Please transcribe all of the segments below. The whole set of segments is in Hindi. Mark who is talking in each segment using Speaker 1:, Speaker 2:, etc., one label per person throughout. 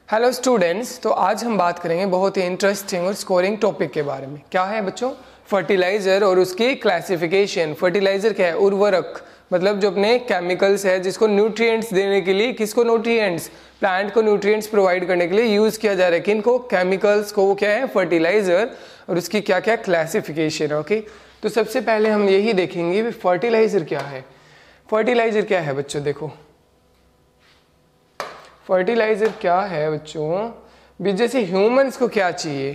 Speaker 1: हेलो स्टूडेंट्स, तो आज हम बात करेंगे बहुत ही इंटरेस्टिंग और स्कोरिंग टॉपिक के बारे में। क्या है बच्चों? फर्टिलाइजर और उसकी क्लासिफिकेशन। फर्टिलाइजर क्या है? उर्वरक, मतलब जो अपने केमिकल्स है जिसको न्यूट्रिएंट्स देने के लिए, किसको न्यूट्रिएंट्स, प्लांट को न्यूट्रिएंट्स प्रोवाइड करने के लिए यूज किया जा रहा है। किनको? केमिकल्स को। वो क्या है? फर्टिलाइजर। और उसकी क्या क्या क्लासिफिकेशन है। ओके, तो सबसे पहले हम यही देखेंगे फर्टिलाइजर क्या है। फर्टिलाइजर क्या है बच्चों? देखो, फर्टिलाइजर क्या है बच्चों, जैसे ह्यूमंस को क्या चाहिए,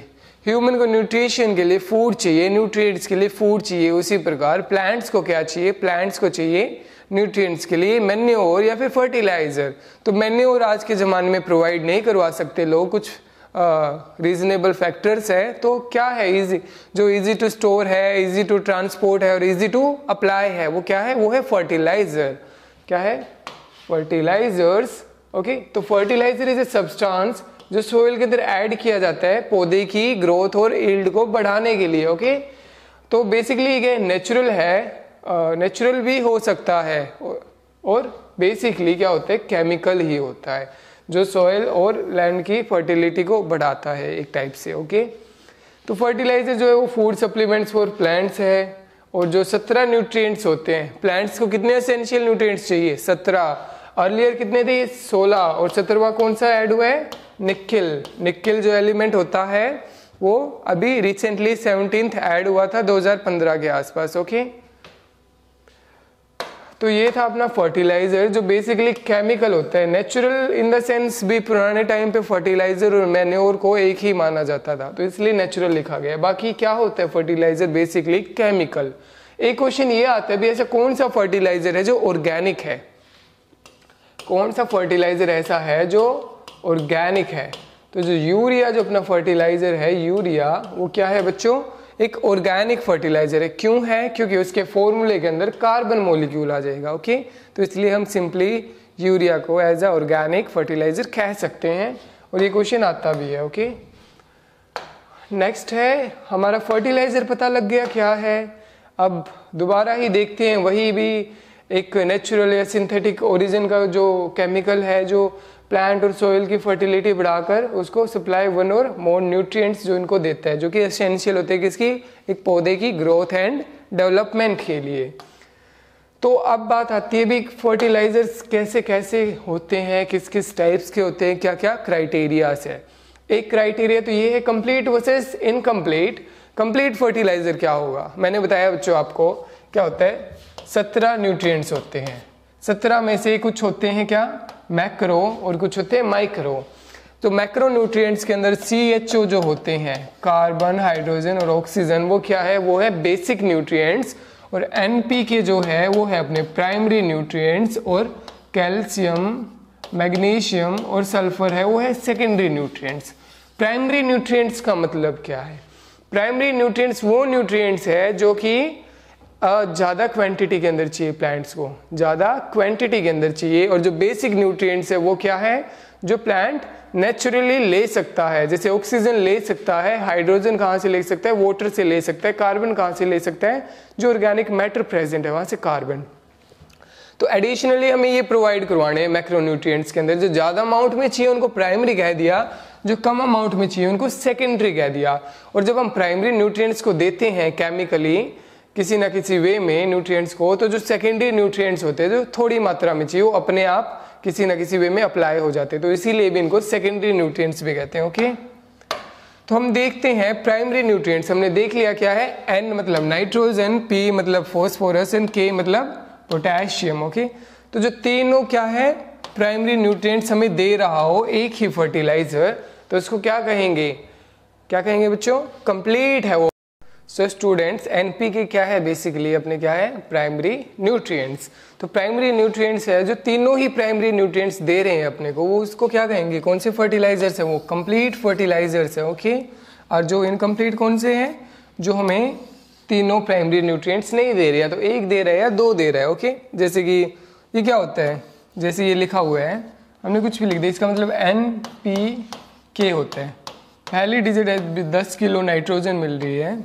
Speaker 1: ह्यूमन को न्यूट्रिशन के लिए फूड चाहिए, न्यूट्रिएंट्स के लिए फूड चाहिए। उसी प्रकार प्लांट्स को क्या चाहिए? प्लांट्स को चाहिए न्यूट्रिएंट्स के लिए मैन्योर या फिर फर्टिलाइजर। तो मैन्योर आज के ज़माने में प्रोवाइड नहीं करवा सकते लोग, कुछ रीजनेबल फैक्टर्स है। तो क्या है इजी, जो इजी टू स्टोर है, इजी टू ट्रांसपोर्ट है और इजी टू अप्लाई है, वो क्या है? वो है फर्टिलाइजर। क्या है? फर्टिलाइजर्स। ओके, तो फर्टिलाइजर इज ए सब्सटेंस जो सोइल के अंदर ऐड किया जाता है पौधे की ग्रोथ और यील्ड को बढ़ाने के लिए। ओके, तो बेसिकली ये नेचुरल है, नेचुरल भी हो सकता है और बेसिकली क्या होता है? केमिकल ही होता है जो सॉइल और लैंड की फर्टिलिटी को बढ़ाता है एक टाइप से। ओके, तो फर्टिलाइजर जो है वो फूड सप्लीमेंट्स फॉर प्लांट्स है। और जो 17 न्यूट्रिएंट्स होते हैं, प्लांट्स को कितने एसेंशियल न्यूट्रिएंट्स चाहिए? 17। अर्लियर कितने थे? 16। और 17वां कौन सा ऐड हुआ है? निकेल। निकेल जो एलिमेंट होता है वो अभी रिसेंटली 17th ऐड हुआ था 2015 के आसपास। ओके, तो ये था अपना फर्टिलाइजर जो बेसिकली केमिकल होता है। नेचुरल इन द सेंस भी पुराने टाइम पे फर्टिलाइजर और मैन्योर को एक ही माना जाता था, तो इसलिए नेचुरल लिखा गया। बाकी क्या होता है फर्टिलाइजर? Basically chemical. एक क्वेश्चन ये आता है भी ऐसा कौन सा फर्टिलाइजर है जो ऑर्गेनिक है? कौन सा फर्टिलाइजर ऐसा है जो ऑर्गेनिक है? तो जो यूरिया, जो अपना फर्टिलाइजर है यूरिया, वो क्या है बच्चों? एक ऑर्गेनिक फर्टिलाइजर है। क्यों है? क्योंकि उसके फॉर्मूले के अंदर कार्बन मॉलिक्यूल आ जाएगा। ओके, तो इसलिए हम सिंपली यूरिया को एज अ ऑर्गेनिक फर्टिलाइजर कह सकते हैं और ये क्वेश्चन आता भी है। ओके, नेक्स्ट है हमारा फर्टिलाइजर पता लग गया क्या है। अब दोबारा ही देखते हैं, वही भी एक नेचुरल या सिंथेटिक ओरिजिन का जो केमिकल है जो प्लांट और सॉइल की फर्टिलिटी बढ़ाकर उसको सप्लाई वन और मोर न्यूट्रिएंट्स जो इनको देता है, जो कि एसेंशियल होते हैं किसकी? एक पौधे की ग्रोथ एंड डेवलपमेंट के लिए। तो अब बात आती है भी फर्टिलाइजर्स कैसे कैसे होते हैं, किस किस टाइप्स के होते हैं, क्या क्या क्राइटेरियाज है। एक क्राइटेरिया तो ये है complete versus incomplete. Complete fertiliser क्या होगा? मैंने बताया बच्चों आपको क्या होता है, 17 न्यूट्रिएंट्स होते हैं। 17 में से कुछ होते हैं क्या? मैक्रो और कुछ होते हैं माइक्रो। तो मैक्रो न्यूट्रिएंट्स के अंदर CHO जो होते हैं, कार्बन, हाइड्रोजन और ऑक्सीजन, वो क्या है? वो है बेसिक न्यूट्रिएंट्स। और NPK जो है वो है अपने प्राइमरी न्यूट्रिएंट्स। और कैल्शियम, मैग्नीशियम और सल्फर है वो है सेकेंडरी न्यूट्रिएंट्स। प्राइमरी न्यूट्रिएंट्स का मतलब क्या है? प्राइमरी न्यूट्रिएंट्स वो न्यूट्रिएंट्स है जो कि ज़्यादा क्वांटिटी के अंदर चाहिए, प्लांट्स को ज़्यादा क्वांटिटी के अंदर चाहिए। और जो बेसिक न्यूट्रिएंट्स है वो क्या है? जो प्लांट नेचुरली ले सकता है, जैसे ऑक्सीजन ले सकता है, हाइड्रोजन कहाँ से ले सकता है? वाटर से ले सकता है। कार्बन कहाँ से ले सकता है? जो ऑर्गेनिक मैटर प्रेजेंट है वहाँ से कार्बन। तो एडिशनली हमें ये प्रोवाइड करवाने हैं मैक्रो न्यूट्रिएंट्स के अंदर। जो ज़्यादा अमाउंट में चाहिए उनको प्राइमरी कह दिया, जो कम अमाउंट में चाहिए उनको सेकेंडरी कह दिया। और जब हम प्राइमरी न्यूट्रिएंट्स को देते हैं केमिकली किसी ना किसी वे में न्यूट्रिएंट्स को, तो जो सेकेंडरी न्यूट्रिएंट्स होते हैं जो थोड़ी मात्रा में चाहिए वो अपने आप किसी ना किसी वे में अप्लाई हो जाते हैं, तो इसीलिए भी इनको सेकेंडरी न्यूट्रिएंट्स भी कहते हैं। ओके, तो हम देखते हैं प्राइमरी न्यूट्रिएंट्स। हमने देख लिया क्या है? N मतलब नाइट्रोजन, P मतलब फॉस्फोरस एंड K मतलब पोटेशियम। ओके, तो जो तीनों क्या है प्राइमरी न्यूट्रिएंट्स हमें दे रहा हो एक ही फर्टिलाइजर, तो इसको क्या कहेंगे? क्या कहेंगे बच्चों? कंप्लीट है वो। सो स्टूडेंट्स, NPK क्या है? बेसिकली अपने क्या है? Primary nutrients. तो प्राइमरी न्यूट्रिएंट्स है जो तीनों ही प्राइमरी न्यूट्रिएंट्स दे रहे हैं अपने को, वो उसको क्या कहेंगे? कौन से फर्टिलाइजर्स है? वो कंप्लीट फर्टिलाइजर्स है। ओके, और जो इनकम्प्लीट कौन से हैं? जो हमें तीनों प्राइमरी न्यूट्रिएंट्स नहीं दे रहे हैं, तो एक दे रहा है या दो दे रहा है। ओके, जैसे कि ये क्या होता है? जैसे ये लिखा हुआ है, हमने कुछ भी लिख दिया, इसका मतलब NPK होता है। पहली डिजिट है 10 किलो नाइट्रोजन मिल रही है,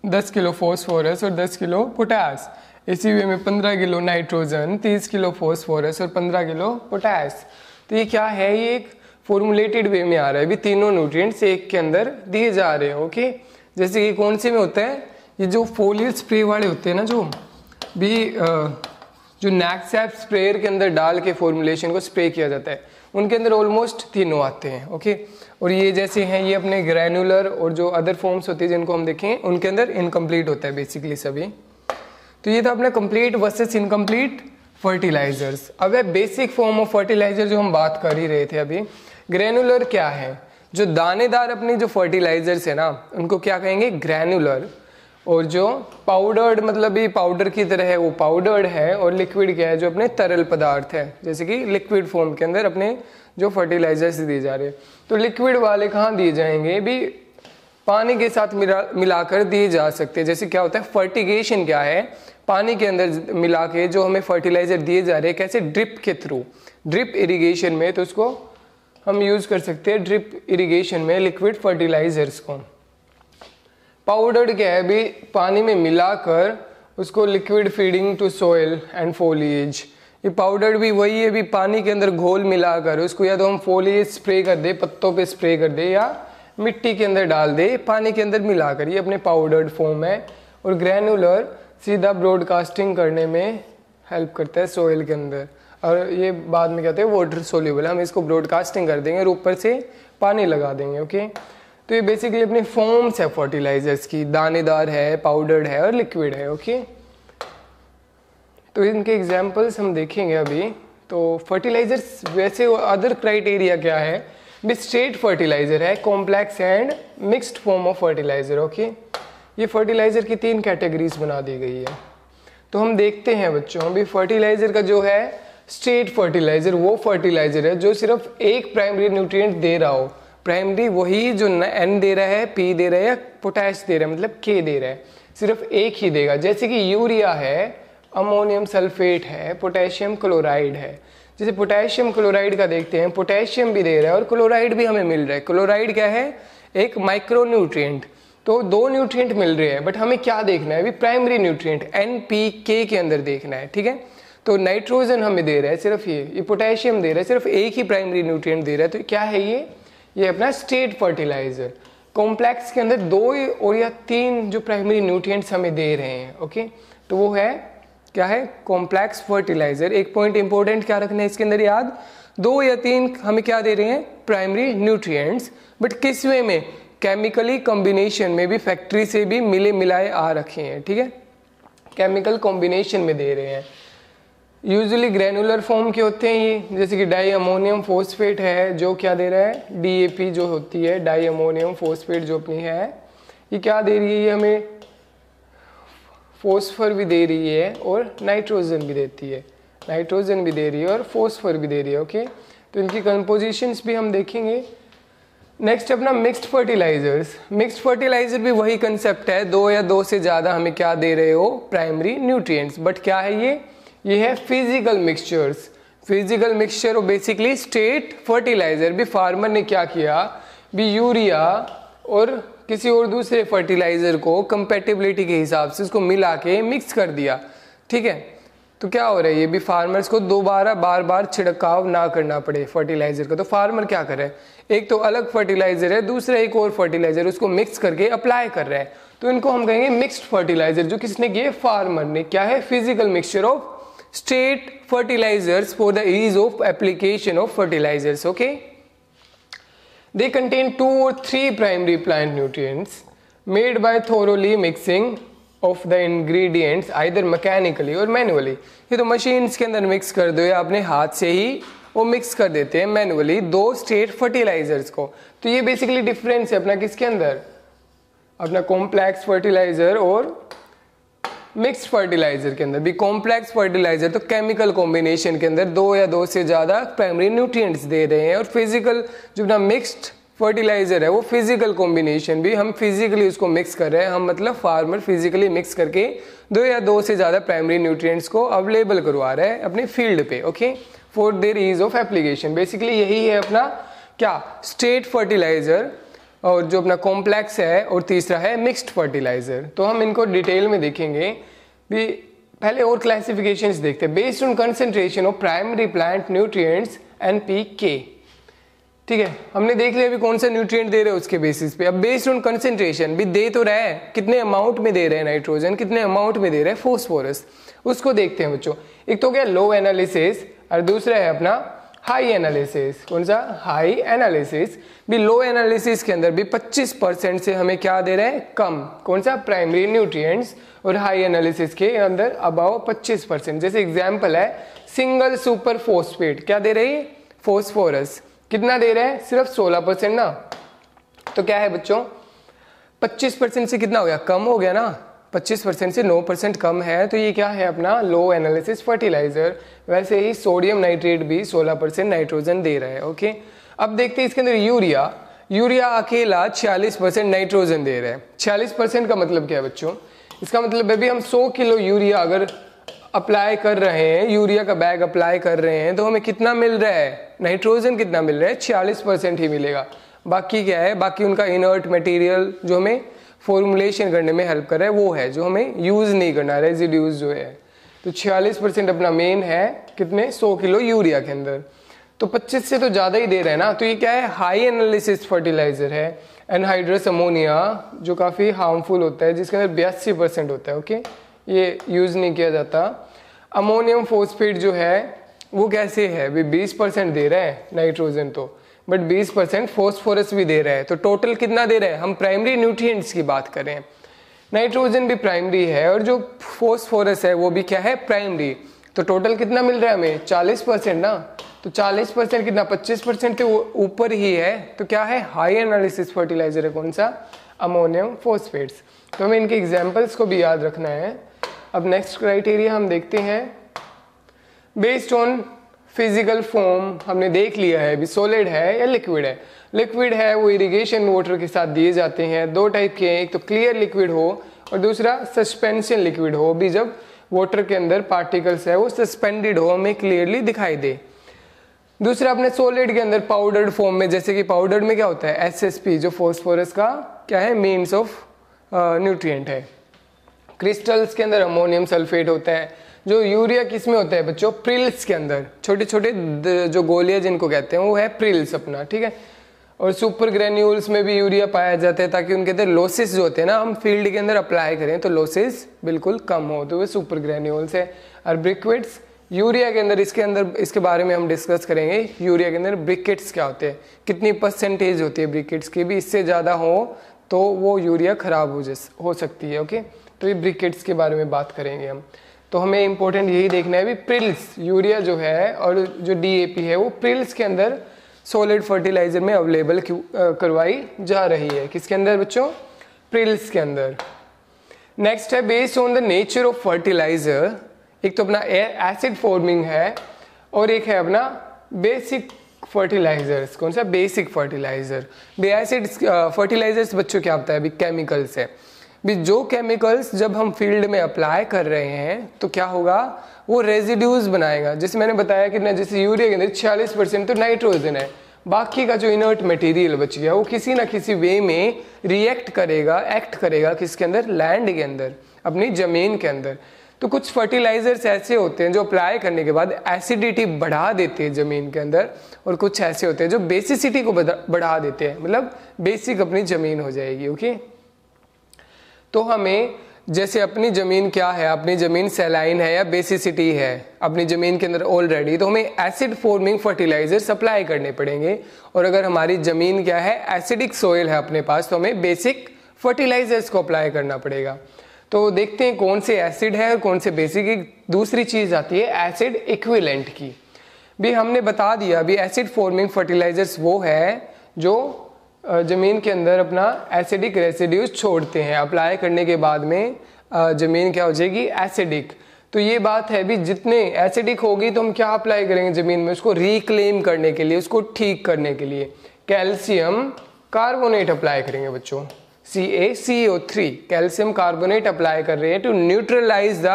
Speaker 1: 10 किलो फॉस्फोरस और 10 किलो पोटास। इसी वे में 15 किलो नाइट्रोजन, 30 किलो फॉस्फोरस और 15 किलो पोटास। तो ये क्या है? ये एक फॉर्मुलेटेड वे में आ रहा है, भी तीनों न्यूट्रिएंट्स एक के अंदर दिए जा रहे हैं। ओके, जैसे कि कौन से में होता है, ये जो फोलियर स्प्रे वाले होते हैं ना, जो भी जो नैक्सैप स्प्रेयर के अंदर डाल के फॉर्मुलेशन को स्प्रे किया जाता है, उनके अंदर ऑलमोस्ट तीनों आते हैं। ओके, और ये जैसे हैं ये अपने ग्रैनुलर और जो अदर फॉर्म्स होती है जिनको हम देखें उनके अंदर इनकम्प्लीट होता है बेसिकली सभी। तो ये था अपना कंप्लीट वर्सेस इनकम्प्लीट फर्टिलाइजर्स। अब है बेसिक फॉर्म ऑफ फर्टिलाइजर जो हम बात कर ही रहे थे अभी। ग्रैनुलर क्या है, जो दानेदार अपनी जो फर्टिलाइजर्स है ना उनको क्या कहेंगे, ग्रैनुलर। और जो पाउडर्ड मतलब ये पाउडर की तरह है वो पाउडर्ड है, और लिक्विड क्या है, जो अपने तरल पदार्थ है, जैसे कि लिक्विड फॉर्म के अंदर अपने जो फर्टिलाइजर्स दिए जा रहे हैं। तो लिक्विड वाले कहाँ दिए जाएंगे, भी पानी के साथ मिलाकर दिए जा सकते हैं। जैसे क्या होता है, फर्टिगेशन क्या है, पानी के अंदर मिला के जो हमें फर्टिलाइजर दिए जा रहे हैं, कैसे, ड्रिप के थ्रू, ड्रिप इरिगेशन में, तो उसको हम यूज कर सकते हैं ड्रिप इरिगेशन में लिक्विड फर्टिलाइजर्स को। पाउडर्ड क्या है, भी पानी में मिलाकर उसको liquid feeding to soil and foliage. ये पाउडर्ड भी वही है, भी पानी के अंदर घोल मिलाकर उसको या तो हम फोलिएज स्प्रे कर दे, पत्तों पे स्प्रे कर दे, या मिट्टी के अंदर डाल दे पानी के अंदर मिलाकर, ये अपने पाउडर्ड फॉर्म है। और ग्रैनुलर सीधा ब्रॉडकास्टिंग करने में हेल्प करता है सोइल के अंदर, और ये बाद में कहते हैं वाटर सोल्यूबल, हम इसको ब्रॉडकास्टिंग कर देंगे और ऊपर से पानी लगा देंगे। ओके, तो ये बेसिकली अपनी फॉर्म्स है फर्टिलाइजर्स की, दानेदार है, पाउडर्ड है और लिक्विड है। ओके, तो इनके एग्जांपल्स हम देखेंगे अभी। तो फर्टिलाइजर्स वैसे अदर क्राइटेरिया क्या है, भी स्ट्रेट फर्टिलाइजर है, complex and mixed form of fertiliser. Okay, ये फर्टिलाइजर की 3 कैटेगरीज बना दी गई है। तो हम देखते हैं बच्चों, अभी फर्टिलाइजर का जो है स्ट्रेट फर्टिलाइजर वो फर्टिलाइजर है जो सिर्फ एक प्राइमरी न्यूट्रिएंट दे रहा हो। प्राइमरी वही जो N दे रहा है, P दे रहा है या पोटैश दे रहा है, मतलब K दे रहा है, सिर्फ एक ही देगा। जैसे कि यूरिया है, अमोनियम सल्फेट है, पोटेशियम क्लोराइड है। जैसे पोटेशियम क्लोराइड का देखते हैं, पोटेशियम भी दे रहा है और क्लोराइड भी हमें मिल रहा है। क्लोराइड क्या है, एक माइक्रो न्यूट्रिएंट। तो 2 न्यूट्रिएंट मिल रहे हैं, बट हमें क्या देखना है, अभी प्राइमरी न्यूट्रिएंट NPK के अंदर देखना है। ठीक है, तो नाइट्रोजन हमें दे रहा है सिर्फ ये पोटेशियम दे रहा है, सिर्फ एक ही प्राइमरी न्यूट्रिएंट दे रहा है। तो क्या है ये अपना स्ट्रेट फर्टिलाइजर। कॉम्प्लेक्स के अंदर 2 और या 3 जो प्राइमरी न्यूट्रिएंट्स हमें दे रहे हैं। ओके, तो वो है क्या है, कॉम्प्लेक्स फर्टिलाइजर। एक पॉइंट इंपॉर्टेंट क्या रखना है इसके अंदर याद, 2 या 3 हमें क्या दे रहे हैं, प्राइमरी न्यूट्रिएंट्स, बट किस वे में, केमिकली कॉम्बिनेशन में भी, फैक्ट्री से भी मिले मिलाए आ रखे हैं। ठीक है, केमिकल कॉम्बिनेशन में दे रहे हैं। यूजुअली ग्रैनुलर फॉर्म के होते हैं ये, जैसे कि डाई अमोनियम फोस्फेट है जो क्या दे रहा है, DAP जो होती है, डाई अमोनियम फोस्फेट जो अपनी है, ये क्या दे रही है, ये हमें फोस्फर भी दे रही है और नाइट्रोजन भी देती है, नाइट्रोजन भी दे रही है और फोस्फर भी दे रही है। ओके, तो इनकी कंपोजिशंस भी हम देखेंगे। नेक्स्ट अपना मिक्स्ड फर्टिलाइजर्स। मिक्स्ड फर्टिलाइजर भी वही कंसेप्ट है, 2 या 2 से ज़्यादा हमें क्या दे रहे हो, प्राइमरी न्यूट्रिएंट्स, बट क्या है ये है फिजिकल मिक्सचर्स। फिजिकल मिक्सचर और बेसिकली स्ट्रेट फर्टिलाइजर। भी फार्मर ने क्या किया, भी यूरिया और किसी और दूसरे फर्टिलाइजर को कंपैटिबिलिटी के हिसाब से उसको मिला के मिक्स कर दिया। ठीक है, तो क्या हो रहा है, ये भी फार्मर्स को दोबारा बार बार छिड़काव ना करना पड़े फर्टिलाइजर का। तो फार्मर क्या कर रहा है, एक तो अलग फर्टिलाइजर है, दूसरा एक और फर्टिलाइजर, उसको मिक्स करके अप्लाई कर रहा है। तो इनको हम कहेंगे मिक्स्ड फर्टिलाइजर। जो किसने किए, फार्मर ने। क्या है, physical mixture of straight fertilizers for the ease of application of fertilizers. Okay, they contain 2 or 3 primary plant nutrients made by thoroughly mixing of the ingredients either mechanically or manually. ये तो मशीन्स के अंदर मिक्स कर दो या अपने हाथ से ही वो मिक्स कर देते हैं मैनुअली 2 स्ट्रेट फर्टिलाइजर्स को। तो ये बेसिकली डिफरेंस है अपना किसके अंदर, अपना कॉम्प्लेक्स फर्टिलाइजर और मिक्स्ड फर्टिलाइजर के अंदर। भी कॉम्प्लेक्स फर्टिलाइजर तो केमिकल कॉम्बिनेशन के अंदर 2 या 2 से ज़्यादा प्राइमरी न्यूट्रिएंट्स दे रहे हैं, और फिजिकल जो अपना मिक्स्ड फर्टिलाइजर है वो फिजिकल कॉम्बिनेशन, भी हम फिजिकली उसको मिक्स कर रहे हैं, हम मतलब फार्मर फिजिकली मिक्स करके 2 या 2 से ज़्यादा प्राइमरी न्यूट्रिएंट्स को अवेलेबल करवा रहा है अपने फील्ड पे। Okay, for their ease of application. Basically यही है अपना क्या, स्ट्रेट फर्टिलाइजर, और जो अपना कॉम्प्लेक्स है, और तीसरा है मिक्स्ड फर्टिलाइजर। तो हम इनको डिटेल में देखेंगे। भी पहले और क्लासिफिकेशंस देखते हैं। Based on concentration of primary plant nutrients NPK। ठीक है, हमने देख लिया अभी कौन सा न्यूट्रिएंट दे रहे हैं उसके बेसिस पे। अब बेस्ड ऑन कंसेंट्रेशन भी दे तो रहा है, कितने अमाउंट में दे रहे हैं नाइट्रोजन, कितने अमाउंट में दे रहे हैं फोस्फोरस, उसको देखते हैं बच्चों। एक तो क्या लो एनालिसिस और दूसरा है अपना हाई एनालिसिस। कौन सा? High analysis. भी लो एनालिसिस के अंदर भी 25% से हमें क्या दे रहे हैं? कम। कौन सा? Primary nutrients. और हाई एनालिसिस के अंदर अबाव 25%। जैसे एग्जांपल है सिंगल सुपर फोस्फेट, क्या दे रही है? फोस्फोरस। कितना दे रहे हैं? सिर्फ 16% ना। तो क्या है बच्चों, 25% से कितना हो गया? कम हो गया ना। 25% से 9% कम है, तो ये क्या है? अपना लो एनालिसिस फर्टिलाइजर। वैसे ही सोडियम नाइट्रेट भी 16% नाइट्रोजन दे रहा है। ओके, अब देखते हैं इसके अंदर यूरिया। यूरिया अकेला 46% नाइट्रोजन दे रहा है। 46% का मतलब क्या है बच्चों? इसका मतलब है भी हम 100 किलो यूरिया अगर अप्लाई कर रहे हैं, यूरिया का बैग अप्लाई कर रहे हैं, तो हमें कितना मिल रहा है? नाइट्रोजन कितना मिल रहा है? 46% ही मिलेगा। बाकी क्या है? बाकी उनका इनर्ट मटेरियल जो हमें फॉर्मुलेशन करने में हेल्प कर रहा है वो है, जो हमें यूज नहीं करना, रेजिड्यूज जो है। तो 46% अपना मेन है कितने? 100 किलो यूरिया के अंदर। तो 25 से तो ज्यादा ही दे रहे हैं ना। तो ये क्या है? हाई एनालिसिस फर्टिलाइजर है। एनहाइड्रस अमोनिया जो काफी हार्मफुल होता है, जिसके अंदर 82% होता है। ओके, ये यूज नहीं किया जाता। अमोनियम फोस्फेट जो है वो कैसे है? भी 20% दे रहा है नाइट्रोजन तो, बट 20% फोस्फोरस भी दे रहा है। तो टोटल कितना दे रहा है? हम प्राइमरी न्यूट्रिएंट्स की बात करें, नाइट्रोजन भी प्राइमरी है और जो फोस्फोरस है वो भी क्या है? प्राइमरी। तो टोटल कितना मिल रहा है हमें? 40% ना। तो 40% कितना? 25% तो ऊपर ही है। तो क्या है? हाई एनालिसिस फर्टिलाइजर है। कौन सा? अमोनियम फोस्फेट्स। तो हमें इनके एग्जाम्पल्स को भी याद रखना है। अब नेक्स्ट क्राइटेरिया हम देखते हैं बेस्ड ऑन फिजिकल फॉर्म। हमने देख लिया है भी सॉलिड है या लिक्विड है। लिक्विड है वो इरिगेशन वाटर के साथ दिए जाते हैं। दो टाइप के हैं, एक तो क्लियर लिक्विड हो और दूसरा सस्पेंशन लिक्विड हो। भी जब वाटर के अंदर पार्टिकल्स है वो सस्पेंडेड हो, हमें क्लियरली दिखाई दे। दूसरा अपने सॉलिड के अंदर पाउडर्ड फॉर्म में, जैसे कि पाउडर्ड में क्या होता है? SSP जो फोस्फोरस का क्या है? मीन्स ऑफ न्यूट्रिएंट है। क्रिस्टल्स के अंदर अमोनियम सल्फेट होता है। जो यूरिया किस में होता है बच्चों? प्रिल्स के अंदर, छोटे छोटे जो गोलियां जिनको कहते हैं वो है प्रिल्स अपना। ठीक है, और सुपर ग्रेन्यूल्स में भी यूरिया पाया जाता है, ताकि उनके अंदर लॉसेस जो होते हैं ना, हम फील्ड के अंदर अप्लाई करें तो लॉसेस बिल्कुल कम हो, तो वो सुपर ग्रेन्यूल्स है। और ब्रिक्विड्स यूरिया के अंदर, इसके बारे में हम डिस्कस करेंगे। यूरिया के अंदर ब्रिकेट्स क्या होते हैं, कितनी परसेंटेज होती है ब्रिकेट्स की, भी इससे ज़्यादा हो तो वो यूरिया खराब हो सकती है। ओके, तो ये ब्रिकेट्स के बारे में बात करेंगे हम। तो हमें इंपॉर्टेंट यही देखना है भी प्रिल्स यूरिया जो है और जो DAP है वो प्रिल्स के अंदर सॉलिड फर्टिलाइजर में अवेलेबल करवाई जा रही है। किसके अंदर बच्चों? प्रिल्स के अंदर। नेक्स्ट है based on the nature of fertiliser. एक तो अपना एसिड फॉर्मिंग है और एक है अपना बेसिक फर्टिलाइजर्स। कौन सा? Basic fertiliser. एसिड फर्टिलाइजर्स बच्चों क्या होता है? अभी केमिकल्स है। भी जो केमिकल्स जब हम फील्ड में अप्लाई कर रहे हैं तो क्या होगा? वो रेजिड्यूज बनाएगा। जैसे मैंने बताया कि ना, जैसे यूरिया के अंदर 46% तो नाइट्रोजन है, बाकी का जो इनर्ट मटेरियल बच गया वो किसी ना किसी वे में रिएक्ट करेगा, एक्ट करेगा किसके अंदर? लैंड के अंदर, अपनी जमीन के अंदर। तो कुछ फर्टिलाइजर्स ऐसे होते हैं जो अप्लाई करने के बाद एसिडिटी बढ़ा देते हैं जमीन के अंदर, और कुछ ऐसे होते हैं जो बेसिसिटी को बढ़ा देते हैं, मतलब बेसिक अपनी जमीन हो जाएगी। ओके, तो हमें जैसे अपनी जमीन क्या है? अपनी जमीन सैलाइन है या बेसिसिटी है अपनी जमीन के अंदर ऑलरेडी, तो हमें एसिड फॉर्मिंग फर्टिलाइजर सप्लाई करने पड़ेंगे। और अगर हमारी जमीन क्या है? एसिडिक सोइल है अपने पास, तो हमें बेसिक फर्टिलाइजर्स को अप्लाई करना पड़ेगा। तो देखते हैं कौन से एसिड है और कौन से बेसिक। एक दूसरी चीज आती है एसिड इक्विवेलेंट की। भी हमने बता दिया भी एसिड फॉर्मिंग फर्टिलाइजर्स वो है जो जमीन के अंदर अपना एसिडिक रेसिड्यूज छोड़ते हैं। अप्लाई करने के बाद में जमीन क्या हो जाएगी? एसिडिक। तो ये बात है भी जितने एसिडिक होगी तो हम क्या अप्लाई करेंगे जमीन में? उसको रिक्लेम करने के लिए, उसको ठीक करने के लिए कैल्शियम कार्बोनेट अप्लाई करेंगे बच्चों। CaCO3 कैल्शियम कार्बोनेट अप्लाई कर रहे हैं to neutralise the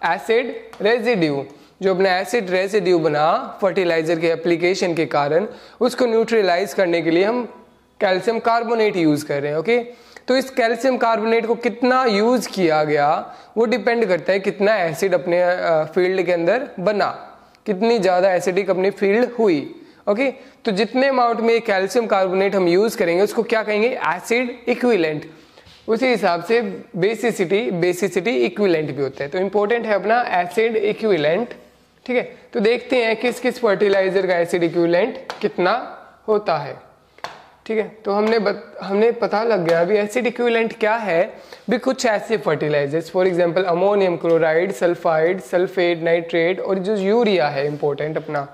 Speaker 1: acid residue. जो अपना एसिड रेजिड्यू बना फर्टिलाइजर के एप्लीकेशन के कारण, उसको न्यूट्रलाइज करने के लिए हम कैल्शियम कार्बोनेट यूज कर रहे हैं। ओके, तो इस कैल्शियम कार्बोनेट को कितना यूज किया गया वो डिपेंड करता है कितना एसिड अपने फील्ड के अंदर बना, कितनी ज्यादा एसिडिक अपनी फील्ड हुई। ओके तो जितने अमाउंट में कैल्शियम कार्बोनेट हम यूज करेंगे उसको क्या कहेंगे, एसिड इक्विवेलेंट। उसी हिसाब से बेसिसिटी इक्विवेलेंट भी होता है। तो इंपॉर्टेंट है अपना एसिड इक्विवेलेंट। ठीक है, तो देखते हैं किस किस फर्टिलाइजर का एसिड इक्विवेलेंट कितना होता है। ठीक है, तो हमने पता लग गया अभी एसिड इक्विवेलेंट क्या है भी। कुछ ऐसे fertilisers for example ammonium chloride, sulphide, sulphate, nitrate और जो यूरिया है इंपॉर्टेंट अपना,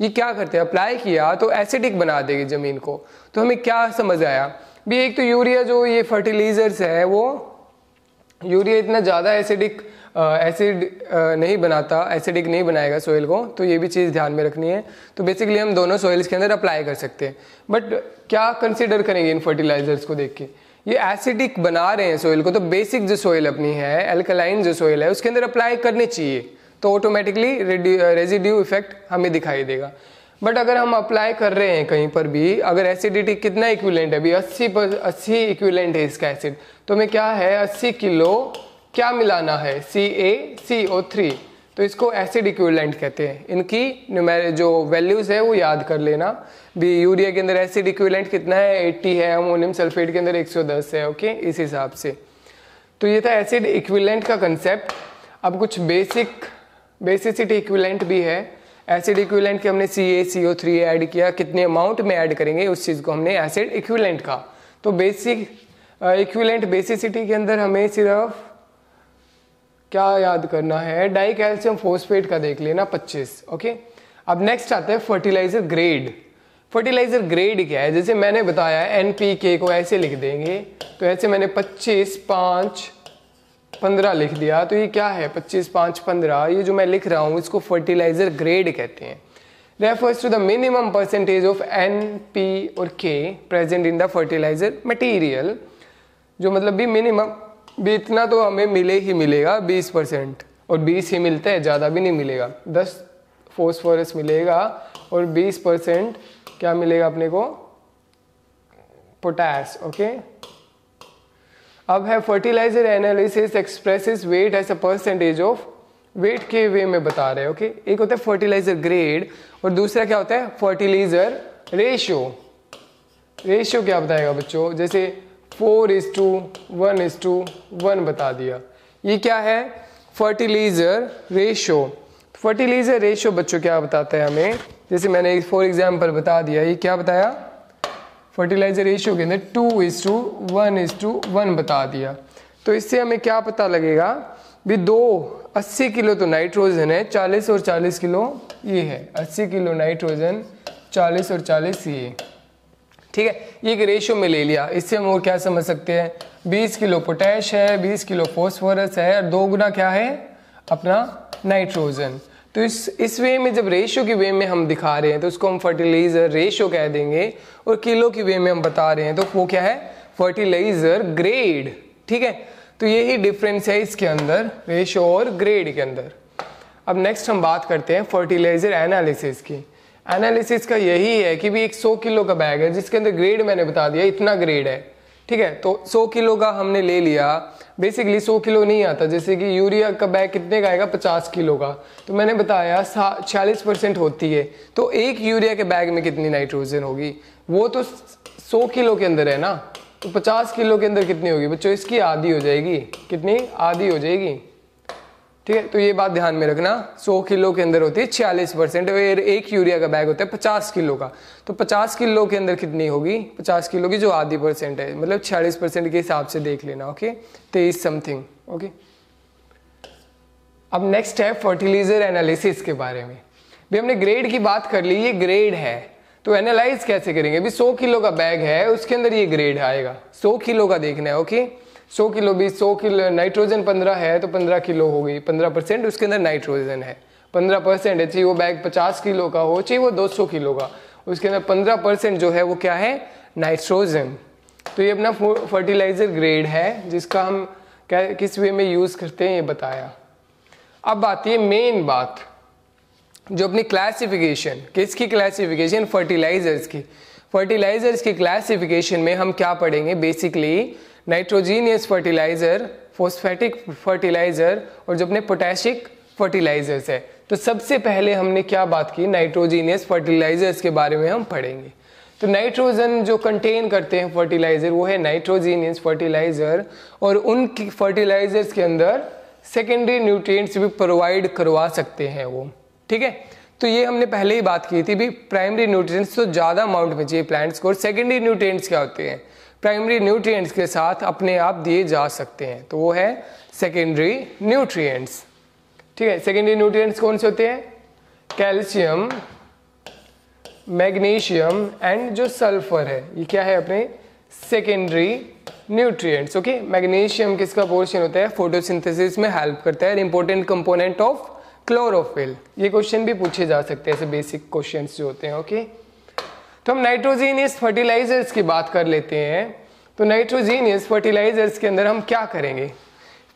Speaker 1: ये क्या करते हैं, अप्लाई किया तो एसिडिक बना देगी जमीन को। तो हमें क्या समझ आया भी, एक तो यूरिया जो ये फर्टिलाइजर्स है वो यूरिया इतना ज़्यादा एसिडिक नहीं बनाता, एसिडिक नहीं बनाएगा सोइल को, तो ये भी चीज़ ध्यान में रखनी है। तो बेसिकली हम दोनों सोइल्स के अंदर अप्लाई कर सकते हैं, बट क्या कंसिडर करेंगे इन फर्टिलाइजर्स को देख के, ये एसिडिक बना रहे हैं सोइल को, तो बेसिक जो सोइल अपनी है, एल्कलाइन जो सोइल है उसके अंदर अप्लाई करने चाहिए, तो ऑटोमेटिकली रेजिड्यू इफेक्ट हमें दिखाई देगा। बट अगर हम अप्लाई कर रहे हैं कहीं पर भी, अगर एसिडिटी कितना इक्विवेलेंट है अभी 80 इक्विवेलेंट है इसका एसिड, तो हमें क्या है 80 किलो क्या मिलाना है, CaCO3, तो इसको एसिड इक्विवेलेंट कहते हैं। इनकी जो वैल्यूज है वो याद कर लेना भी। यूरिया के अंदर एसिड इक्विवेलेंट कितना है 80 है, अमोनियम सल्फेट के अंदर 110 है। ओके, इस हिसाब से तो ये था एसिड इक्विवेलेंट का कंसेप्ट। अब कुछ बेसिसिटी इक्विवेलेंट भी है। एसिड इक्विवेलेंट के हमने CaCO3 ऐड किया, कितने अमाउंट में ऐड करेंगे उस चीज़ को हमने एसिड इक्विवेलेंट का। तो बेसिक इक्विवेलेंट बेसिसिटी के अंदर हमें सिर्फ क्या याद करना है, डाई कैल्शियम फोस्फेट का देख लेना 25। ओके, अब नेक्स्ट आता है फर्टिलाइजर ग्रेड। फर्टिलाइजर ग्रेड क्या है, जैसे मैंने बताया NPK को ऐसे लिख देंगे, तो ऐसे मैंने 25, 5, 15 लिख दिया, तो ये क्या है 25, 5, 15, ये जो मैं लिख रहा हूँ इसको फर्टिलाइजर ग्रेड कहते हैं। Refers to the minimum percentage of NP और K present in the fertiliser material, जो मतलब भी मिनिमम भी इतना तो हमें मिले ही मिलेगा 20%, और 20 ही मिलता है, ज़्यादा भी नहीं मिलेगा। 10 फॉस्फोरस मिलेगा और 20% क्या मिलेगा अपने को, पोटैश। ओके, अब है fertiliser analysis expresses weight as a percentage of, weight के वे में बता रहे हैं। ओके, एक होता है फर्टिलाइजर ग्रेड और दूसरा क्या होता है फर्टिलाइजर रेशियो। रेशियो क्या बताएगा बच्चों, जैसे 4:1:1 बता दिया, ये क्या है फर्टिलाइजर रेशियो। फर्टिलाइजर रेशियो बच्चों क्या बताता है हमें, जैसे मैंने फॉर एग्जांपल बता दिया, ये क्या बताया फर्टिलाइजर रेशियो के अंदर 2:1:1 बता दिया। तो इससे हमें क्या पता लगेगा भी 80 किलो तो नाइट्रोजन है, 40 और 40 किलो ये है, 80 किलो नाइट्रोजन, 40 और 40 ये। ठीक है, ये एक रेशियो में ले लिया। इससे हम और क्या समझ सकते हैं, 20 किलो पोटैश है, 20 किलो फॉस्फोरस है और 2 गुना क्या है अपना नाइट्रोजन। तो इस वे में जब रेशियो की वे में हम दिखा रहे हैं तो उसको हम फर्टिलाइजर रेशियो कह देंगे, और किलो की वे में हम बता रहे हैं तो वो क्या है फर्टिलाइजर ग्रेड। ठीक है, तो यही डिफरेंस है इसके अंदर रेशियो और ग्रेड के अंदर। अब नेक्स्ट हम बात करते हैं फर्टिलाइजर एनालिसिस की। एनालिसिस का यही है कि भी एक 100 किलो का बैग है जिसके अंदर ग्रेड मैंने बता दिया इतना ग्रेड है। ठीक है, तो 100 किलो का हमने ले लिया, बेसिकली 100 किलो नहीं आता, जैसे कि यूरिया का बैग कितने का आएगा 50 किलो का, तो मैंने बताया 46% होती है, तो एक यूरिया के बैग में कितनी नाइट्रोजन होगी, वो तो 100 किलो के अंदर है ना, तो 50 किलो के अंदर कितनी होगी बच्चों, इसकी आधी हो जाएगी, कितनी आधी हो जाएगी। ठीक है, तो ये बात ध्यान में रखना, 100 किलो के अंदर होती है 46%, और एक यूरिया का बैग होता है 50 किलो का, तो 50 किलो के अंदर कितनी होगी 50 किलो की जो आधी % है, मतलब 46% के हिसाब से देख लेना। Okay, 23 something. ओके, अब नेक्स्ट है फर्टिलाइजर एनालिसिस के बारे में। भी हमने ग्रेड की बात कर ली, ये ग्रेड है, तो एनालाइज कैसे करेंगे, भी 100 किलो का बैग है उसके अंदर ये ग्रेड आएगा, 100 किलो का देखना है। ओके, 100 किलो भी 100 किलो नाइट्रोजन 15 है तो 15 किलो होगी, 15% उसके अंदर नाइट्रोजन है, 15% है, चाहिए वो बैग 50 किलो का हो चाहिए वो 200 किलो का, उसके अंदर 15% जो है वो क्या है नाइट्रोजन। तो ये अपना फर्टिलाइजर ग्रेड है जिसका हम किस वे में यूज करते हैं ये बताया। अब आती है मेन बात, जो अपनी क्लासिफिकेशन, किसकी क्लासिफिकेशन फर्टिलाइजर्स की। फर्टिलाइजर्स की क्लासिफिकेशन में हम क्या पढ़ेंगे, basically nitrogenous fertiliser, phosphatic fertiliser और जो अपने पोटैशिक फर्टिलाइजर्स है। तो सबसे पहले हमने क्या बात की, नाइट्रोजीनियस फर्टिलाइजर्स के बारे में हम पढ़ेंगे। तो नाइट्रोजन जो कंटेन करते हैं फर्टिलाइजर वो है नाइट्रोजीनियस फर्टिलाइजर, और उन फर्टिलाइजर्स के अंदर सेकेंडरी न्यूट्रिएंट्स भी प्रोवाइड करवा सकते हैं वो, ठीक है। तो ये हमने पहले ही बात की थी भी, प्राइमरी न्यूट्रिएंट्स तो ज़्यादा अमाउंट में चाहिए प्लांट्स को, और सेकेंडरी न्यूट्रिएंट्स क्या होते हैं, प्राइमरी न्यूट्रिएंट्स के साथ अपने आप दिए जा सकते हैं, तो वो है सेकेंडरी न्यूट्रिएंट्स, ठीक है। सेकेंडरी न्यूट्रिएंट्स कौन से होते हैं, कैल्शियम, मैग्नीशियम एंड जो सल्फर है, ये क्या है अपने सेकेंडरी न्यूट्रिएंट्स, ओके। मैग्नीशियम किसका पोर्शन होता है, फोटोसिंथेसिस में हेल्प करता है, इंपॉर्टेंट कंपोनेंट ऑफ क्लोरोफिल। ये क्वेश्चन भी पूछे जा सकते हैं, ऐसे बेसिक क्वेश्चंस जो होते हैं, ओके। तो हम नाइट्रोजीनियस फर्टिलाइजर्स की बात कर लेते हैं। तो नाइट्रोजीनियस फर्टिलाइजर्स के अंदर हम क्या करेंगे,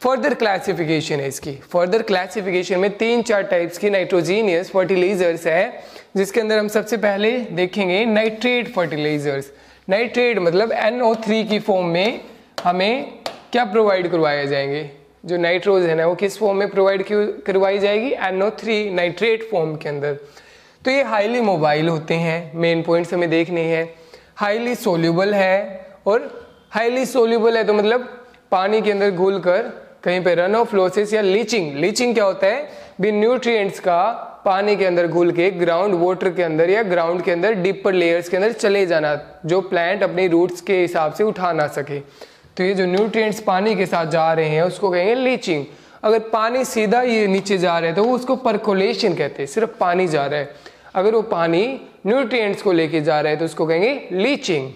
Speaker 1: फर्दर क्लासिफिकेशन है इसकी। फर्दर क्लासिफिकेशन में 3-4 टाइप्स की नाइट्रोजीनियस फर्टिलाइजर्स है, जिसके अंदर हम सबसे पहले देखेंगे नाइट्रेट फर्टिलाइजर्स। नाइट्रेट मतलब NO3 की फॉर्म में हमें क्या प्रोवाइड करवाए जाएंगे, जो नाइट्रोजन है वो किस फॉर्म में प्रोवाइड करवाई जाएगी, NO3 नाइट्रेट फॉर्म के अंदर। तो ये हाईली मोबाइल होते हैं, मेन पॉइंट्स हमें देखने हैं। हाईली सोल्यूबल है, और हाईली सोल्यूबल है तो मतलब पानी के अंदर घुल कर कहीं पे रन ऑफ लॉसेस या लीचिंग। लीचिंग क्या होता है भी, न्यूट्रिएंट्स का पानी के अंदर घुल के ग्राउंड वाटर के अंदर या ग्राउंड के अंदर डीपर लेयर्स के अंदर चले जाना, जो प्लांट अपनी रूट्स के हिसाब से उठा ना सके। तो ये जो न्यूट्रिएंट्स पानी के साथ जा रहे हैं उसको कहेंगे लीचिंग। अगर पानी सीधा ये नीचे जा रहा है तो वो उसको परकोलेशन कहते हैं, सिर्फ पानी जा रहा है। अगर वो पानी न्यूट्रिएंट्स को लेके जा रहा है तो उसको कहेंगे लीचिंग।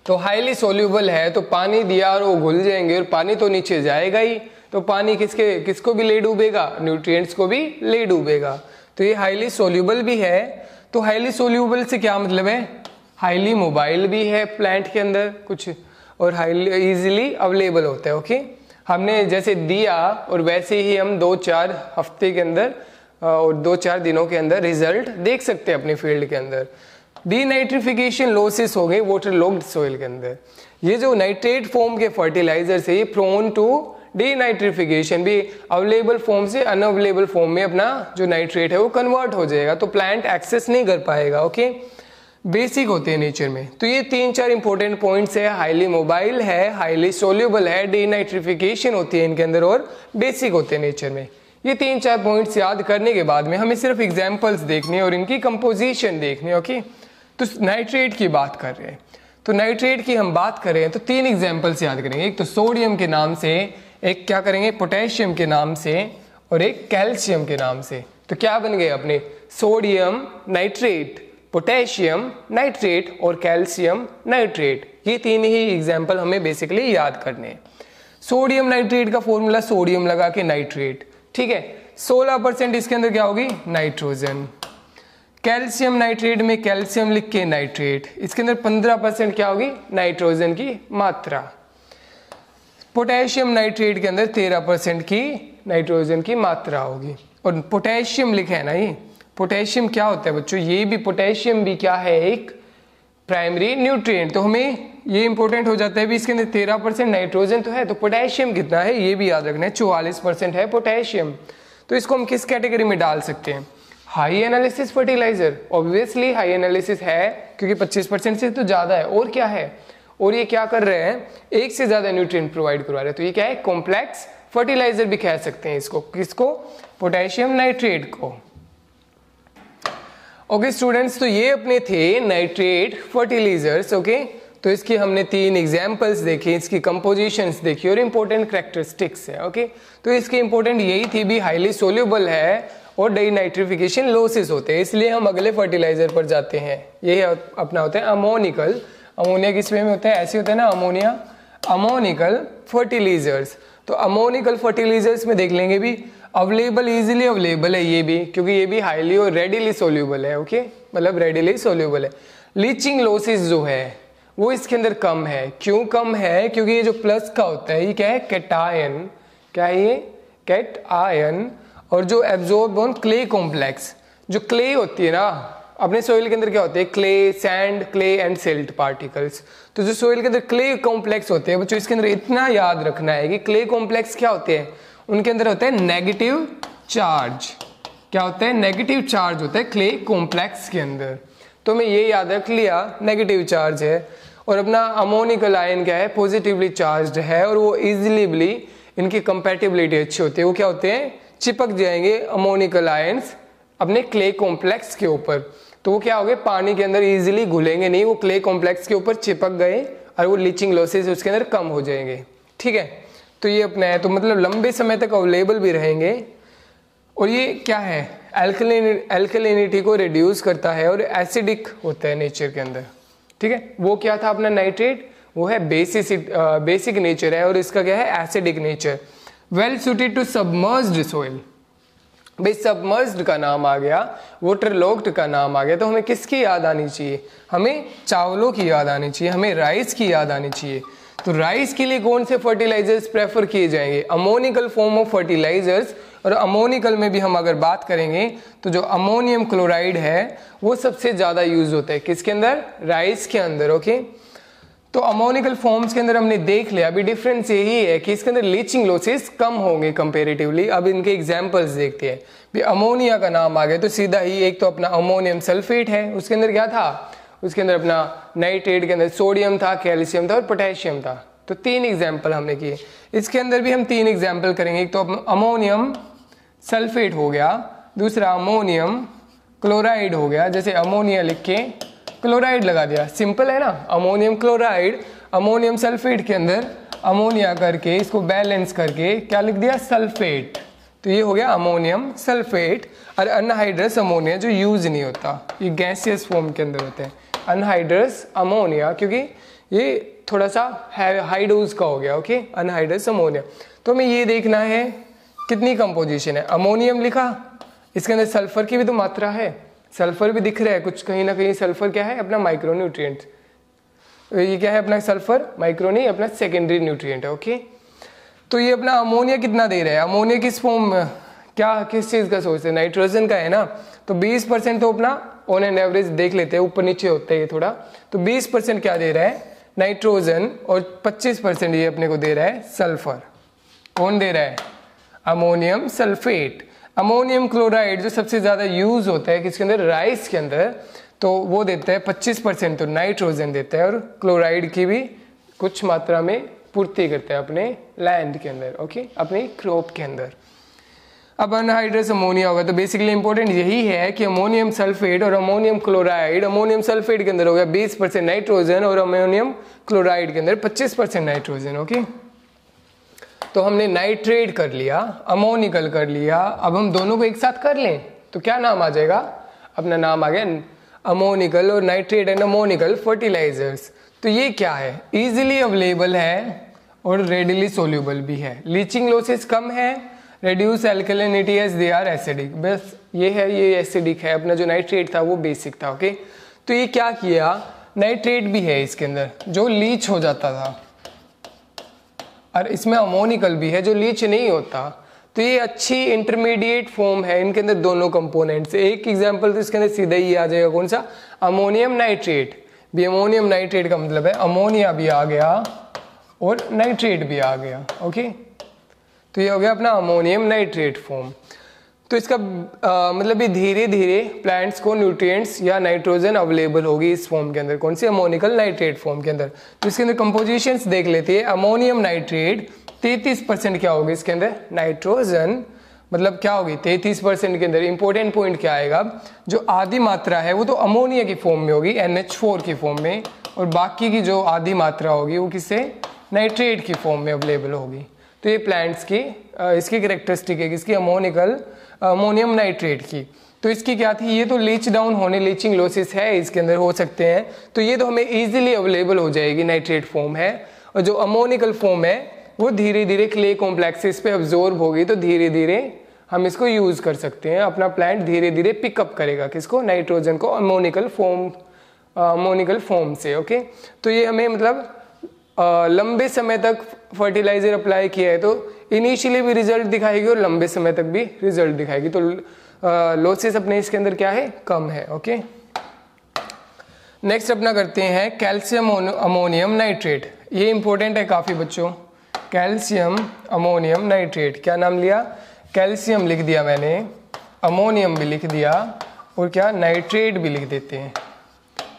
Speaker 1: तो हाईली सोल्यूबल है तो पानी दिया और वो घुल जाएंगे, और पानी तो नीचे जाएगा ही, तो पानी किसको भी ले डूबेगा, न्यूट्रिएंट्स को भी ले डूबेगा। तो ये हाईली सोल्यूबल भी है। तो हाईली सोल्यूबल से क्या मतलब है, हाईली मोबाइल भी है प्लांट के अंदर कुछ, और हाईली इजीली अवेलेबल होता है, ओके। हमने जैसे दिया और वैसे ही हम 2-4 हफ्ते के अंदर और 2-4 दिनों के अंदर रिजल्ट देख सकते हैं अपने फील्ड के अंदर। डीनाइट्रिफिकेशन लॉसेस हो गए वाटर लॉग्ड सॉइल के अंदर। ये जो नाइट्रेट फॉर्म के फर्टिलाइजर है ये प्रोन टू डीनाइट्रिफिकेशन, भी अवेलेबल फॉर्म से अनअवेलेबल फॉर्म में अपना जो नाइट्रेट है वो कन्वर्ट हो जाएगा, तो प्लांट एक्सेस नहीं कर पाएगा, ओके। बेसिक होते हैं नेचर में। तो ये 3-4 इंपॉर्टेंट पॉइंट्स है, हाईली मोबाइल है, हाईली सोल्यूबल है, डीनाइट्रिफिकेशन होती है इनके अंदर, और बेसिक होते हैं नेचर में। ये 3-4 पॉइंट्स याद करने के बाद में हमें सिर्फ एग्जाम्पल्स देखने और इनकी कंपोजिशन देखनी, ओके। तो नाइट्रेट की बात कर रहे हैं, तो नाइट्रेट की हम बात करें तो 3 एग्जाम्पल्स याद करेंगे। एक तो सोडियम के नाम से, एक क्या करेंगे पोटेशियम के नाम से, और एक कैल्शियम के नाम से। तो क्या बन गए अपने, सोडियम नाइट्रेट, पोटेशियम नाइट्रेट और कैल्शियम नाइट्रेट। ये 3 ही एग्जाम्पल हमें बेसिकली याद करने हैं। सोडियम नाइट्रेट का फॉर्मूला सोडियम लगा के नाइट्रेट, ठीक है। 16% इसके अंदर क्या होगी, नाइट्रोजन। कैल्शियम नाइट्रेट में कैल्शियम लिख के नाइट्रेट, इसके अंदर 15% क्या होगी, नाइट्रोजन की मात्रा। पोटेशियम नाइट्रेट के अंदर 13% की नाइट्रोजन की मात्रा होगी। और पोटेशियम लिखा है ना, ये पोटेशियम क्या होता है बच्चों, ये भी पोटेशियम भी क्या है, एक प्राइमरी न्यूट्रिएंट। तो हमें ये इंपॉर्टेंट हो जाता है भी, इसके अंदर 13% नाइट्रोजन तो है, तो पोटेशियम कितना है ये भी याद रखना है, 44% है पोटेशियम। तो इसको हम किस कैटेगरी में डाल सकते हैं, high analysis fertiliser. Obviously high analysis है क्योंकि 25% से तो ज्यादा है, और क्या है, और ये क्या कर रहे हैं, एक से ज्यादा न्यूट्रिएंट प्रोवाइड करवा रहे हैं। तो ये क्या है, कॉम्प्लेक्स फर्टिलाइजर भी कह सकते हैं इसको, किसको, पोटेशियम नाइट्रेट को। ओके स्टूडेंट्स, तो ये अपने थे नाइट्रेट फर्टिलाइजर्स, ओके। तो इसकी हमने 3 एग्जाम्पल्स देखे, इसकी कंपोजिशंस देखी और इंपॉर्टेंट कैरेक्टरिस्टिक्स है, ओके। तो इसकी इंपॉर्टेंट यही थी भी, हाईली सोल्यूबल है और डीनाइट्रिफिकेशन लॉसेस होते हैं, इसलिए हम अगले फर्टिलाइजर पर जाते हैं। ये अपना होता है अमोनिकल। अमोनिया किस वे में होता है, ऐसे होता है ना अमोनिया, अमोनिकल फर्टिलाइजर्स। तो अमोनिकल फर्टिलाइजर्स में देख लेंगे भी, अवेलेबल, इजीली अवेलेबल है ये भी, क्योंकि ये भी हाईली और रेडिली सोल्यूबल है, ओके, मतलब रेडिली सोल्यूबल है। लीचिंग लॉसेस जो है वो इसके अंदर कम है। क्यों कम है, क्योंकि ये जो प्लस का होता है ये क्या है, कैटायन, क्या है ये, कैटायन। और जो एब्जॉर्ब ऑन क्ले कॉम्प्लेक्स, जो क्ले होती है ना अपने सोइल के अंदर, क्या होते हैं, clay, sand, clay and silt particles. तो जो सोइल के अंदर क्ले कॉम्प्लेक्स होते हैं बच्चों, इसके अंदर इतना याद रखना है कि क्ले कॉम्प्लेक्स क्या होते हैं, उनके अंदर होता है नेगेटिव चार्ज, क्या होता है, नेगेटिव चार्ज होता है क्ले कॉम्प्लेक्स के अंदर। तो हमें ये याद रख लिया नेगेटिव चार्ज है, और अपना अमोनिकल आयन क्या है, पॉजिटिवली चार्ज्ड है, और वो इजिली इनकी कंपैटिबिलिटी अच्छी होती है। वो क्या होते हैं, चिपक जाएंगे अमोनिकल आयन्स अपने क्ले कॉम्प्लेक्स के ऊपर। तो वो क्या हो गए, पानी के अंदर इजीली घुलेंगे नहीं, वो क्ले कॉम्प्लेक्स के ऊपर चिपक गए और वो लीचिंग लॉसेस उसके अंदर कम हो जाएंगे। ठीक है, तो ये अपना है, तो मतलब लंबे समय तक अवेलेबल भी रहेंगे। और ये क्या है, एल्कलिनिटी को रिड्यूस करता है और एसिडिक होता है नेचर के अंदर। ठीक है, वो क्या था अपना नाइट्रेट, वो है बेसिक नेचर है, और इसका क्या है, acidic nature. Well suited to submerged soil. भाई सबमर्ज्ड का नाम आ गया, वाटरलॉक्ड का नाम आ गया, तो हमें किसकी याद आनी चाहिए, हमें चावलों की याद आनी चाहिए, हमें राइस की याद आनी चाहिए। तो राइस के लिए कौन से फर्टिलाइजर्स प्रेफर किए जाएंगे, अमोनिकल फॉर्म ऑफ फर्टिलाइजर्स। और अमोनिकल में भी हम अगर बात करेंगे तो जो अमोनियम क्लोराइड है वो सबसे ज़्यादा यूज होता है किसके अंदर, राइस के अंदर। ओके, तो अमोनिकल फॉर्म्स के अंदर हमने देख लिया, अभी डिफरेंस यही है कि इसके अंदर लीचिंग लॉसेस कम होंगे कंपेरेटिवली। अब इनके एग्जांपल्स देखते हैं। भी अमोनिया का नाम आ गया तो सीधा ही एक तो अपना अमोनियम सल्फेट है, उसके अंदर क्या था, उसके अंदर अपना नाइट्रेट के अंदर सोडियम था, कैल्शियम था और पोटेशियम था। तो 3 एग्जाम्पल हमने किए। इसके अंदर भी हम 3 एग्जाम्पल करेंगे। एक तो अमोनियम सल्फेट हो गया, दूसरा अमोनियम क्लोराइड हो गया, जैसे अमोनिया लिख के क्लोराइड लगा दिया, सिंपल है ना, अमोनियम क्लोराइड, अमोनियम सल्फेट के अंदर अमोनिया करके इसको बैलेंस करके क्या लिख दिया, सल्फेट। तो ये हो गया अमोनियम सल्फेट। और अनहाइड्रस अमोनिया जो यूज नहीं होता, ये गैसियस फॉर्म के अंदर होते हैं, अनहाइड्रस अमोनिया, क्योंकि ये थोड़ा सा हाई डोज का हो गया। Okay, anhydrous ammonia. तो हमें ये देखना है कितनी कंपोजिशन है, अमोनियम लिखा, इसके अंदर सल्फर की भी तो मात्रा है, सल्फर भी दिख रहा है कुछ कहीं ना कहीं। सल्फर क्या है, अपना माइक्रोन्यूट्रिएंट। ये क्या है अपना सल्फर, माइक्रो नहीं, अपना सेकेंडरी न्यूट्रिएंट है। ओके, तो ये अपना अमोनिया कितना दे रहा है, अमोनिया किस फॉर्म में, क्या किस चीज़ का सोर्स है, नाइट्रोजन का है ना। तो 20% तो अपना ऑन एन एवरेज देख लेते हैं, ऊपर नीचे होता है ये थोड़ा। तो 20% क्या दे रहा है, नाइट्रोजन, और 25% ये अपने को दे रहा है सल्फर। कौन दे रहा है, अमोनियम सल्फेट। अमोनियम क्लोराइड जो सबसे ज़्यादा यूज होता है किसके अंदर, राइस के अंदर, तो वो देता है 25%, तो नाइट्रोजन देता है, और क्लोराइड की भी कुछ मात्रा में पूर्ति करता है अपने लैंड के अंदर। ओके, अपने क्रॉप के अंदर। अब अनहाइड्रस अमोनिया होगा, तो बेसिकली इंपॉर्टेंट यही है कि अमोनियम सल्फेट और अमोनियम क्लोराइड, अमोनियम सल्फेट के अंदर हो गया 20% नाइट्रोजन, और अमोनियम क्लोराइड के अंदर 25% नाइट्रोजन। ओके, तो हमने नाइट्रेट कर लिया, अमोनिकल कर लिया। अब हम दोनों को एक साथ कर लें तो क्या नाम आ जाएगा, अपना नाम आ गया अमोनिकल और नाइट्रेट एंड अमोनिकल फर्टिलाइजर्स। तो ये क्या है, इजीली अवेलेबल है और रेडिली सोल्यूबल भी है, लीचिंग लॉसेस कम है, reduce alkalinity as they are acidic. बस ये है, ये एसिडिक है, अपना जो नाइट्रेट था वो बेसिक था। ओके, तो ये क्या किया, नाइट्रेट भी है इसके अंदर जो लीच हो जाता था, और इसमें अमोनिकल भी है जो लीच नहीं होता। तो ये अच्छी इंटरमीडिएट फॉर्म है, इनके अंदर दोनों कंपोनेंट्स। एक एग्जांपल तो इसके अंदर सीधा ही आ जाएगा, कौन सा, अमोनियम नाइट्रेट। भी अमोनियम नाइट्रेट का मतलब है अमोनिया भी आ गया और नाइट्रेट भी आ गया। ओके, तो ये हो गया अपना अमोनियम नाइट्रेट फॉर्म। तो इसका मतलब भी धीरे धीरे प्लांट्स को न्यूट्रिएंट्स या नाइट्रोजन अवेलेबल होगी इस फॉर्म के अंदर, कौन सी, अमोनिकल नाइट्रेट फॉर्म के अंदर। तो इसके अंदर कंपोजिशंस देख लेते हैं। अमोनियम नाइट्रेट 33% क्या होगी इसके अंदर, नाइट्रोजन, मतलब क्या होगी 33% के अंदर। इंपॉर्टेंट पॉइंट क्या आएगा, जो आधी मात्रा है वो तो अमोनिया की फॉर्म में होगी, NH4 की फॉर्म में, और बाकी की जो आधी मात्रा होगी वो किससे, नाइट्रेट की फॉर्म में अवेलेबल होगी। तो ये प्लांट्स की इसकी कैरेक्टरिस्टिक है किसकी, अमोनियम नाइट्रेट की। तो इसकी क्या थी, ये तो लीच डाउन होने, लीचिंग लॉसेस है इसके अंदर हो सकते हैं, तो ये तो हमें इजीली अवेलेबल हो जाएगी, नाइट्रेट फॉर्म है। और जो अमोनिकल फॉर्म है वो धीरे धीरे क्ले कॉम्प्लेक्सेस पे अब्जॉर्ब होगी, तो धीरे धीरे हम इसको यूज कर सकते हैं। अपना प्लांट धीरे धीरे पिकअप करेगा किसको, नाइट्रोजन को, अमोनिकल फॉर्म से। ओके, तो ये हमें मतलब लंबे समय तक फर्टिलाइजर अप्लाई किया है तो इनिशियली भी रिजल्ट दिखाएगी और लंबे समय तक भी रिजल्ट दिखाएगी। तो लॉसेस अपने इसके अंदर क्या है, कम है। ओके, नेक्स्ट अपना करते हैं कैल्शियम अमोनियम नाइट्रेट। ये इंपॉर्टेंट है काफ़ी बच्चों, कैल्शियम अमोनियम नाइट्रेट। क्या नाम लिया, कैल्शियम लिख दिया मैंने, अमोनियम भी लिख दिया और क्या नाइट्रेट भी लिख देते हैं।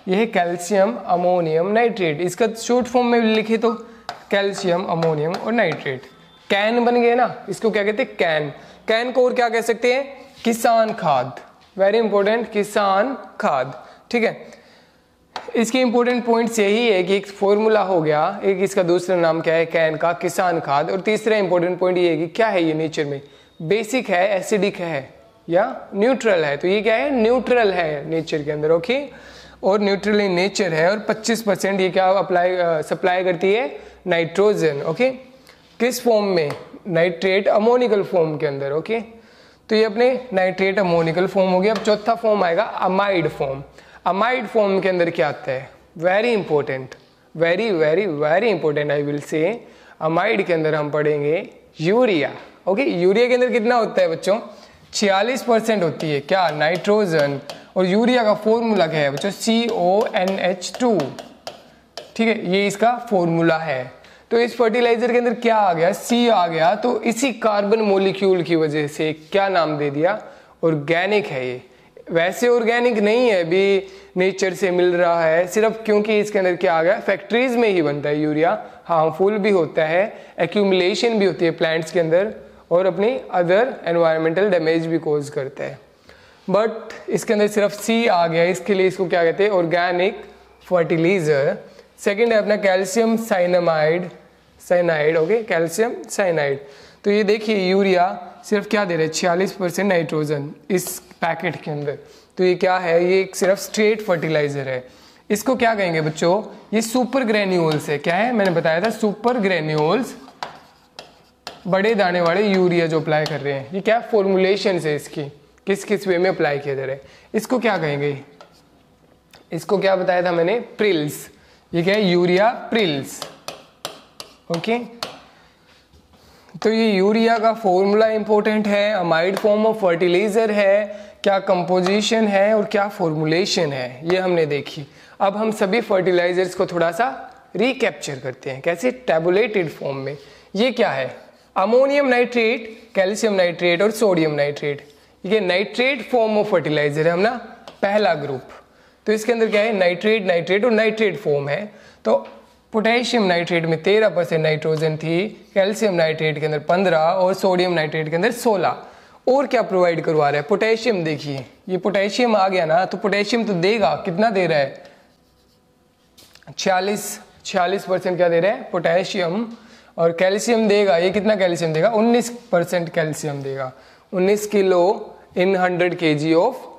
Speaker 1: यह है कैल्शियम अमोनियम नाइट्रेट, इसका शॉर्ट फॉर्म में लिखे तो कैल्शियम अमोनियम और नाइट्रेट। कैन बन गए ना, इसको क्या कहते हैं कैन। कैन को और क्या कह सकते हैं, किसान खाद, वेरी इंपॉर्टेंट, किसान खाद। ठीक है, इसके इंपॉर्टेंट पॉइंट्स यही है कि एक फॉर्मूला हो गया, एक इसका दूसरा नाम क्या है कैन का, किसान खाद। और तीसरा इंपॉर्टेंट पॉइंट ये है कि क्या है ये नेचर में, बेसिक है, एसिडिक है या न्यूट्रल है। तो ये क्या है, न्यूट्रल है नेचर के अंदर। ओके, और न्यूट्रल इन नेचर है और 25% ये क्या सप्लाई करती है, नाइट्रोजन। ओके, किस फॉर्म में, नाइट्रेट अमोनिकल फॉर्म के अंदर। ओके, तो ये अपने नाइट्रेट अमोनिकल फॉर्म हो गया। अब चौथा फॉर्म आएगा अमाइड फॉर्म। अमाइड फॉर्म के अंदर क्या आता है, very important, very very very important I will say. Amide के अंदर हम पढ़ेंगे यूरिया। ओके, यूरिया के अंदर कितना होता है बच्चों, 46% होती है क्या, नाइट्रोजन। और यूरिया का फॉर्मूला क्या है बच्चों, CONH2। ठीक है, ये इसका फॉर्मूला है। तो इस फर्टिलाइजर के अंदर क्या आ गया, C आ गया। तो इसी कार्बन मॉलिक्यूल की वजह से क्या नाम दे दिया, ऑर्गेनिक है ये। वैसे ऑर्गेनिक नहीं है, भी नेचर से मिल रहा है, सिर्फ क्योंकि इसके अंदर क्या आ गया, फैक्ट्रीज में ही बनता है यूरिया, हार्मफुल भी होता है, एक्यूमुलेशन भी होती है प्लांट्स के अंदर, और अपनी अदर एनवायरमेंटल डैमेज भी कोज करता है। बट इसके अंदर सिर्फ C आ गया, इसके लिए इसको क्या कहते हैं, ऑर्गेनिक फर्टिलाइजर। सेकेंड है अपना calcium cyanide. Okay, calcium cyanide. तो ये देखिए यूरिया सिर्फ क्या दे रहे हैं, 46% नाइट्रोजन इस पैकेट के अंदर। तो ये क्या है, ये एक सिर्फ स्ट्रेट फर्टिलाइजर है। इसको क्या कहेंगे बच्चों, ये सुपर ग्रेन्यूल्स है। क्या है, मैंने बताया था सुपर ग्रेन्यूल्स, बड़े दाने वाले यूरिया जो अप्लाई कर रहे हैं। ये क्या फॉर्मुलेशन है इसकी, किस किस वे में अप्लाई किया जा रहा है। इसको क्या कहेंगे, इसको क्या बताया था मैंने, प्रिल्स। ये क्या है, यूरिया प्रिल्स। ओके, तो ये यूरिया का फॉर्मूला इंपॉर्टेंट है, अमाइड फॉर्म ऑफ फर्टिलाइजर है, क्या कंपोजिशन है और क्या फॉर्मुलेशन है, ये हमने देखी। अब हम सभी फर्टिलाइजर्स को थोड़ा सा रिकैप्चर करते हैं, कैसे, टैबुलेटेड फॉर्म में। ये क्या है, अमोनियम नाइट्रेट, कैल्शियम नाइट्रेट और सोडियम नाइट्रेट। ये नाइट्रेट फॉर्म ऑफ फर्टिलाइजर है हम ना, पहला ग्रुप। तो इसके अंदर क्या है, नाइट्रेट, नाइट्रेट और नाइट्रेट फॉर्म है। तो पोटेशियम नाइट्रेट में 13% नाइट्रोजन थी, कैल्शियम नाइट्रेट के अंदर 15 और सोडियम नाइट्रेट के अंदर 16। और क्या प्रोवाइड करवा रहा है, पोटेशियम। देखिए ये पोटेशियम आ गया ना, तो पोटेशियम तो देगा, कितना दे रहा है, 46% क्या दे रहा है, पोटेशियम। और कैल्शियम देगा, ये कितना कैल्शियम देगा, 19% कैल्शियम देगा, 19 kilo in 100 kg of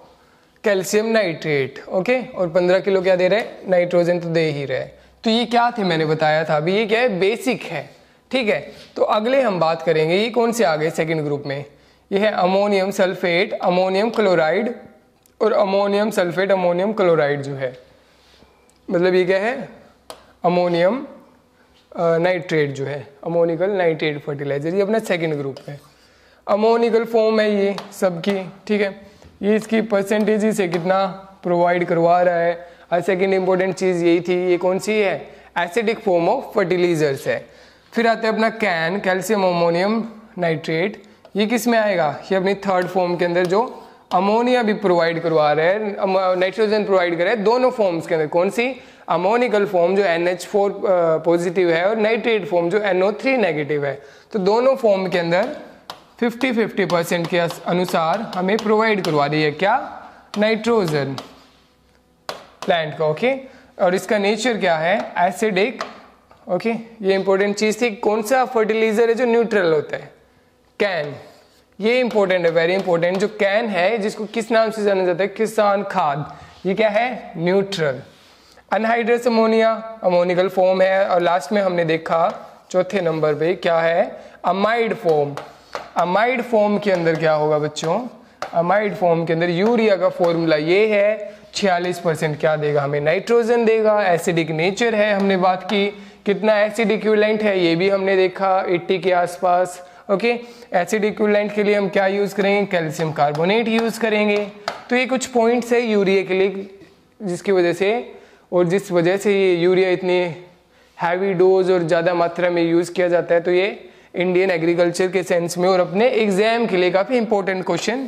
Speaker 1: calcium nitrate. Okay, और 15 किलो क्या दे रहे हैं, नाइट्रोजन तो दे ही रहे। तो ये क्या थे, मैंने बताया था अभी, ये क्या है, बेसिक है। ठीक है, तो अगले हम बात करेंगे, ये कौन से आ गए सेकेंड ग्रुप में, ये है अमोनियम सल्फेट, अमोनियम क्लोराइड और अमोनियम सल्फेट, अमोनियम क्लोराइड जो है, मतलब ये क्या है, अमोनियम नाइट्रेट जो है, अमोनिकल नाइट्रेट फर्टिलाइजर। ये अपना सेकेंड ग्रुप है, अमोनिकल फॉर्म है ये सबकी। ठीक है, ये इसकी परसेंटेज से कितना प्रोवाइड करवा रहा है। और सेकेंड इंपॉर्टेंट चीज़ यही थी, ये कौन सी है, एसिडिक फॉर्म ऑफ फर्टिलाइजर्स है। फिर आता है अपना कैन, कैल्शियम अमोनियम नाइट्रेट। ये किस में आएगा, ये अपनी थर्ड फॉर्म के अंदर जो अमोनिया भी प्रोवाइड करवा रहा है, नाइट्रोजन प्रोवाइड कर रहा है, दोनों फॉर्म्स के अंदर। कौन सी, अमोनिकल फॉर्म जो NH4 पॉजिटिव है और नाइट्रेट फॉर्म जो NO3 नेगेटिव है। तो दोनों फॉर्म के अंदर 50-50% के अनुसार हमें प्रोवाइड करवा रही है क्या, नाइट्रोजन प्लांट का। ओके, और इसका नेचर क्या है, एसिडिक। ओके, ये इंपॉर्टेंट चीज थी। कौन सा फर्टिलाइजर है जो न्यूट्रल होता है, कैन। ये इंपॉर्टेंट है, वेरी इंपॉर्टेंट। जो कैन है, जिसको किस नाम से जाना जाता है, किसान खाद, ये क्या है, neutral. Anhydrous ammonia, ammoniacal form है। और लास्ट में हमने देखा चौथे नंबर पे क्या है, अमाइड फॉर्म। अमाइड फॉर्म के अंदर क्या होगा बच्चों, अमाइड फॉर्म के अंदर यूरिया का फॉर्मूला ये है, 46% क्या देगा हमें, नाइट्रोजन देगा। एसिडिक नेचर है, हमने बात की, कितना एसिड इक्विवेलेंट है ये भी हमने देखा, 80 के आसपास। ओके, एसिड इक्विवेलेंट के लिए हम क्या यूज करेंगे, कैल्शियम कार्बोनेट यूज करेंगे। तो ये कुछ पॉइंट्स है यूरिया के लिए, जिसकी वजह से, और जिस वजह से ये यूरिया इतनी हैवी डोज और ज़्यादा मात्रा में यूज़ किया जाता है। तो ये इंडियन एग्रीकल्चर के सेंस में और अपने एग्जाम के लिए काफ़ी इंपॉर्टेंट क्वेश्चन